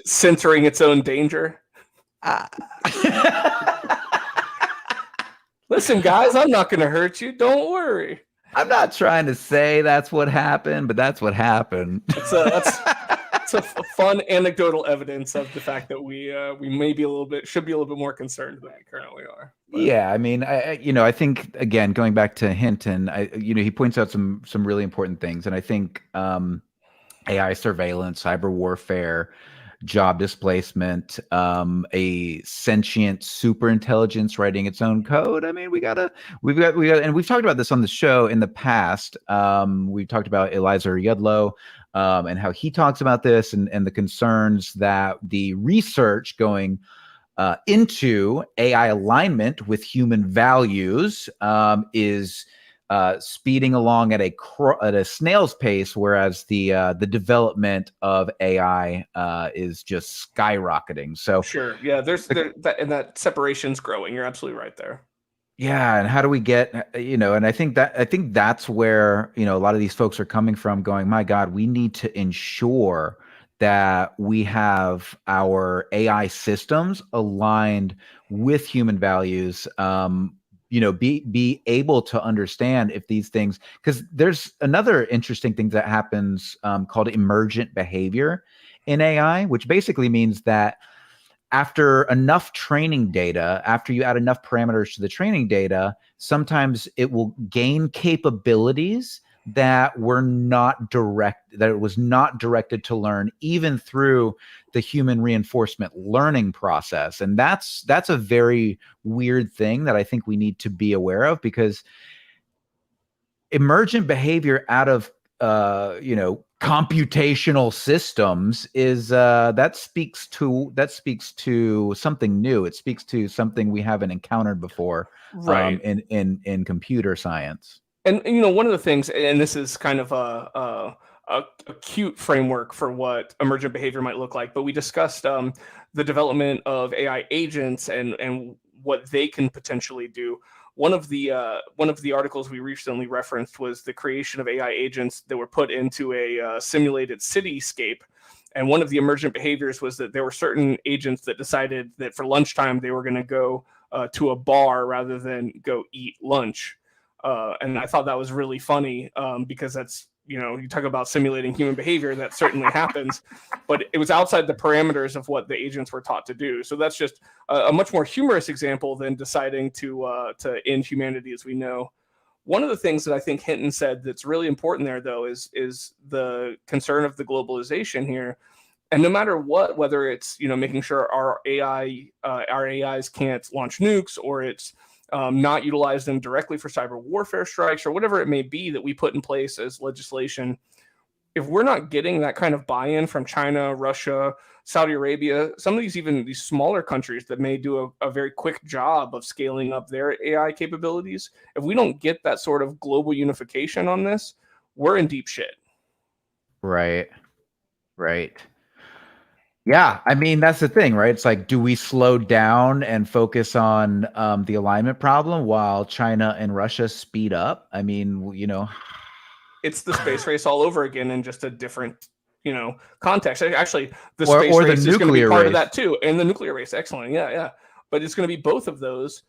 Censoring its own danger. Listen, guys, I'm not going to hurt you. Don't worry. I'm not trying to say that's what happened, but that's what happened. It's a fun anecdotal evidence of the fact that we should be a little bit more concerned than we currently are. But. Yeah, I mean, I think again, going back to Hinton, he points out some really important things, and I think AI surveillance, cyber warfare, job displacement, a sentient super intelligence writing its own code. I mean, we've got, and we've talked about this on the show in the past. We've talked about Eliezer Yudlow, and how he talks about this and the concerns that the research going into AI alignment with human values is speeding along at a snail's pace, whereas the development of AI is just skyrocketing. So sure, yeah, that separation's growing. You're absolutely right there. Yeah, and how do we get, and I think that's where, a lot of these folks are coming from, going, my God, we need to ensure that we have our AI systems aligned with human values, be able to understand if these things, because there's another interesting thing that happens called emergent behavior in AI, which basically means that after enough training data, after you add enough parameters to the training data, sometimes it will gain capabilities that it was not directed to learn, even through the human reinforcement learning process. And that's a very weird thing that I think we need to be aware of, because emergent behavior out of computational systems is that speaks to something new. It speaks to something we haven't encountered before, right? In computer science. And one of the things, and this is kind of a cute framework for what emergent behavior might look like, but we discussed the development of AI agents and what they can potentially do. One of the articles we recently referenced was the creation of AI agents that were put into a simulated cityscape. And one of the emergent behaviors was that there were certain agents that decided that for lunchtime they were going to go to a bar rather than go eat lunch. And I thought that was really funny because that's, you talk about simulating human behavior, that certainly happens, but it was outside the parameters of what the agents were taught to do. So that's just a much more humorous example than deciding to end humanity as we know. One of the things that I think Hinton said that's really important there, though, is the concern of the globalization here. And no matter what, whether it's making sure our AIs can't launch nukes, or it's not utilize them directly for cyber warfare strikes, or whatever it may be that we put in place as legislation, if we're not getting that kind of buy-in from China, Russia, Saudi Arabia, some of these smaller countries that may do a very quick job of scaling up their AI capabilities, if we don't get that sort of global unification on this, we're in deep shit. Right. Yeah, I mean, that's the thing, right? It's like, do we slow down and focus on the alignment problem while China and Russia speed up? I mean, it's the space race all over again in just a different, context. Actually, the space race is going to be part of that too, and the nuclear race. Excellent, yeah. But it's going to be both of those,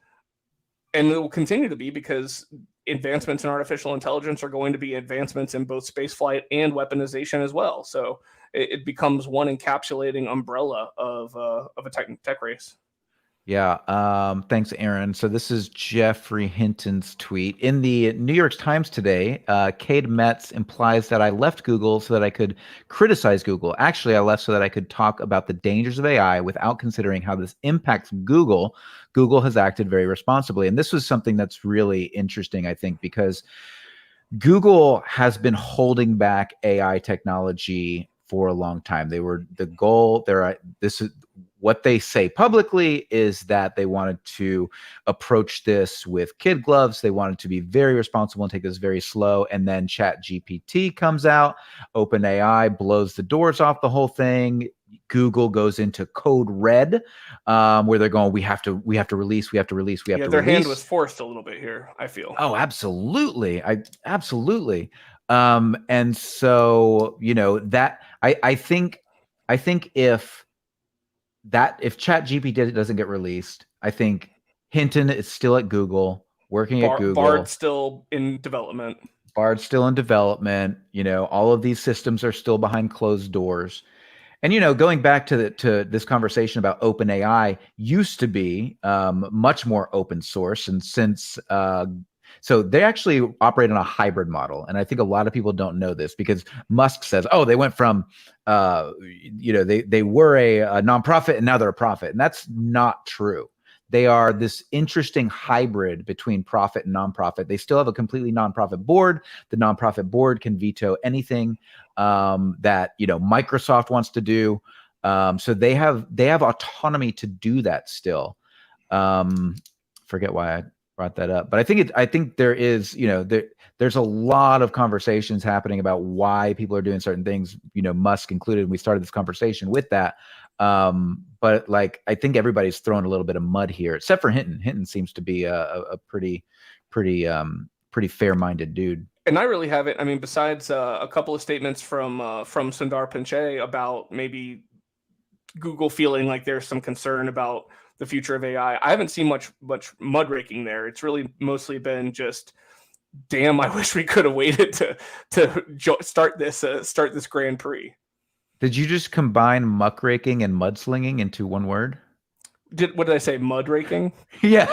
and it will continue to be, because advancements in artificial intelligence are going to be advancements in both spaceflight and weaponization as well. So it becomes one encapsulating umbrella of a tech race. Yeah. Thanks, Aaron. So this is Jeffrey Hinton's tweet. In the New York Times today, 𝐃𝐀𝐓𝐄 implies that I left Google so that I could criticize Google. Actually, I left so that I could talk about the dangers of AI without considering how this impacts Google. Google has acted very responsibly. And this was something that's really interesting, I think, because Google has been holding back AI technology for a long time. They were the goal. This is what they say publicly, is that they wanted to approach this with kid gloves. They wanted to be very responsible and take this very slow. And then ChatGPT comes out, OpenAI blows the doors off the whole thing. Google goes into code red, where they're going, we have to release. Their hand was forced a little bit here, I feel. Oh, absolutely. Absolutely. And so, that I think if ChatGPT doesn't get released, I think Hinton is still at Google, working at Google. Bard's still in development. All of these systems are still behind closed doors. And, going back to this conversation about OpenAI, used to be much more open source. And since so they actually operate on a hybrid model. And I think a lot of people don't know this, because Musk says, oh, they went from, they were a nonprofit and now they're a profit. And that's not true. They are this interesting hybrid between profit and nonprofit. They still have a completely nonprofit board. The nonprofit board can veto anything that Microsoft wants to do. So they have autonomy to do that still. Forget why I brought that up, but I think there is there's a lot of conversations happening about why people are doing certain things, Musk included. And we started this conversation with that. But I think everybody's throwing a little bit of mud here, except for Hinton. Hinton seems to be a pretty fair-minded dude. And I really haven't. I mean, besides a couple of statements from Sundar Pichai about maybe Google feeling like there's some concern about the future of AI, I haven't seen much mud raking there. It's really mostly been just, damn, I wish we could have waited to start this Grand Prix. Did you just combine muckraking and mudslinging into one word? What did I say? Mud raking? Yeah.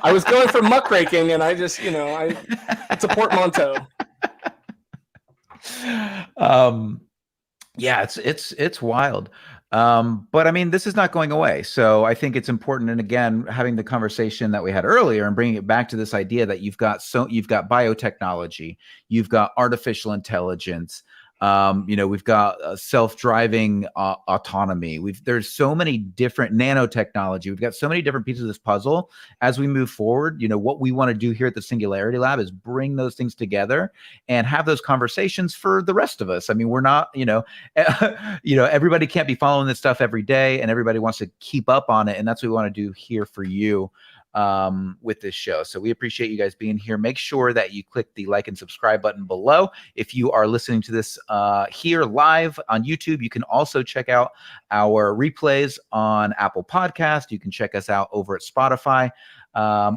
I was going for muckraking, and I just, it's a portmanteau. Yeah, it's wild. But I mean, this is not going away. So I think it's important. And again, having the conversation that we had earlier and bringing it back to this idea that you've got biotechnology, you've got artificial intelligence, we've got self-driving autonomy. There's so many different nanotechnology. We've got so many different pieces of this puzzle as we move forward. What we want to do here at the Singularity Lab is bring those things together and have those conversations for the rest of us. I mean, we're not, everybody can't be following this stuff every day, and everybody wants to keep up on it. And that's what we want to do here for you with this show. So we appreciate you guys being here. Make sure that you click the like and subscribe button below. If you are listening to this here live on YouTube, you can also check out our replays on Apple Podcast. You can check us out over at Spotify,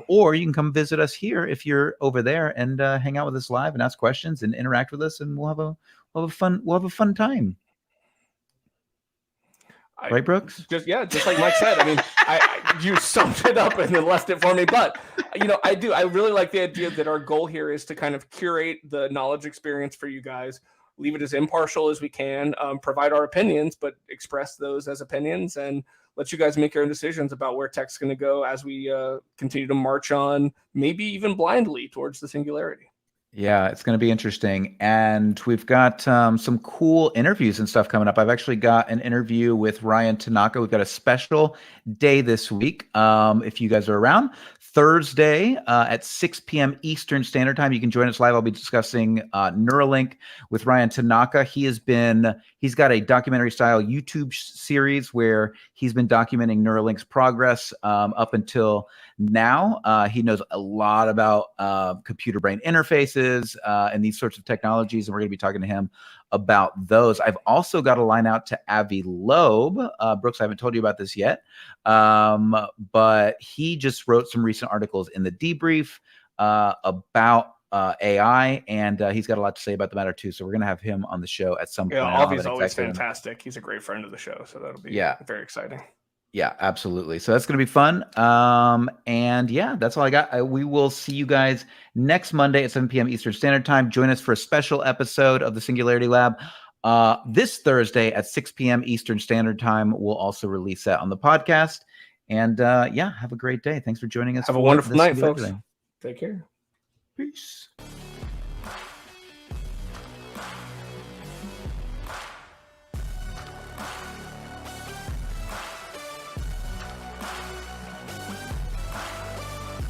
or you can come visit us here if you're over there and hang out with us live and ask questions and interact with us, and we'll have a fun time. Right, Brooks? Just like Mike said. I mean, you summed it up and then left it for me. But I really like the idea that our goal here is to kind of curate the knowledge experience for you guys, leave it as impartial as we can, provide our opinions, but express those as opinions, and let you guys make your own decisions about where tech's going to go as we continue to march on, maybe even blindly, towards the singularity. Yeah, it's going to be interesting. And we've got some cool interviews and stuff coming up. I've actually got an interview with Ryan Tanaka. We've got a special day this week. If you guys are around, Thursday at 6 p.m. Eastern Standard Time, you can join us live. I'll be discussing Neuralink with Ryan Tanaka. He's got a documentary style YouTube series where he's been documenting Neuralink's progress up until now. He knows a lot about computer brain interfaces and these sorts of technologies, and we're going to be talking to him about those. I've also got a line out to Avi Loeb. Brooks, I haven't told you about this yet, but he just wrote some recent articles in the Debrief about AI, and he's got a lot to say about the matter too. So we're going to have him on the show at some point. Yeah, Avi's always fantastic. He's a great friend of the show, so that'll be very exciting. Yeah, absolutely. So that's going to be fun. And yeah, that's all I got. We will see you guys next Monday at 7 p.m. Eastern Standard Time. Join us for a special episode of the Singularity Lab. This Thursday at 6 p.m. Eastern Standard Time. We'll also release that on the podcast. And have a great day. Thanks for joining us. Have a wonderful night, folks. Take care. Peace.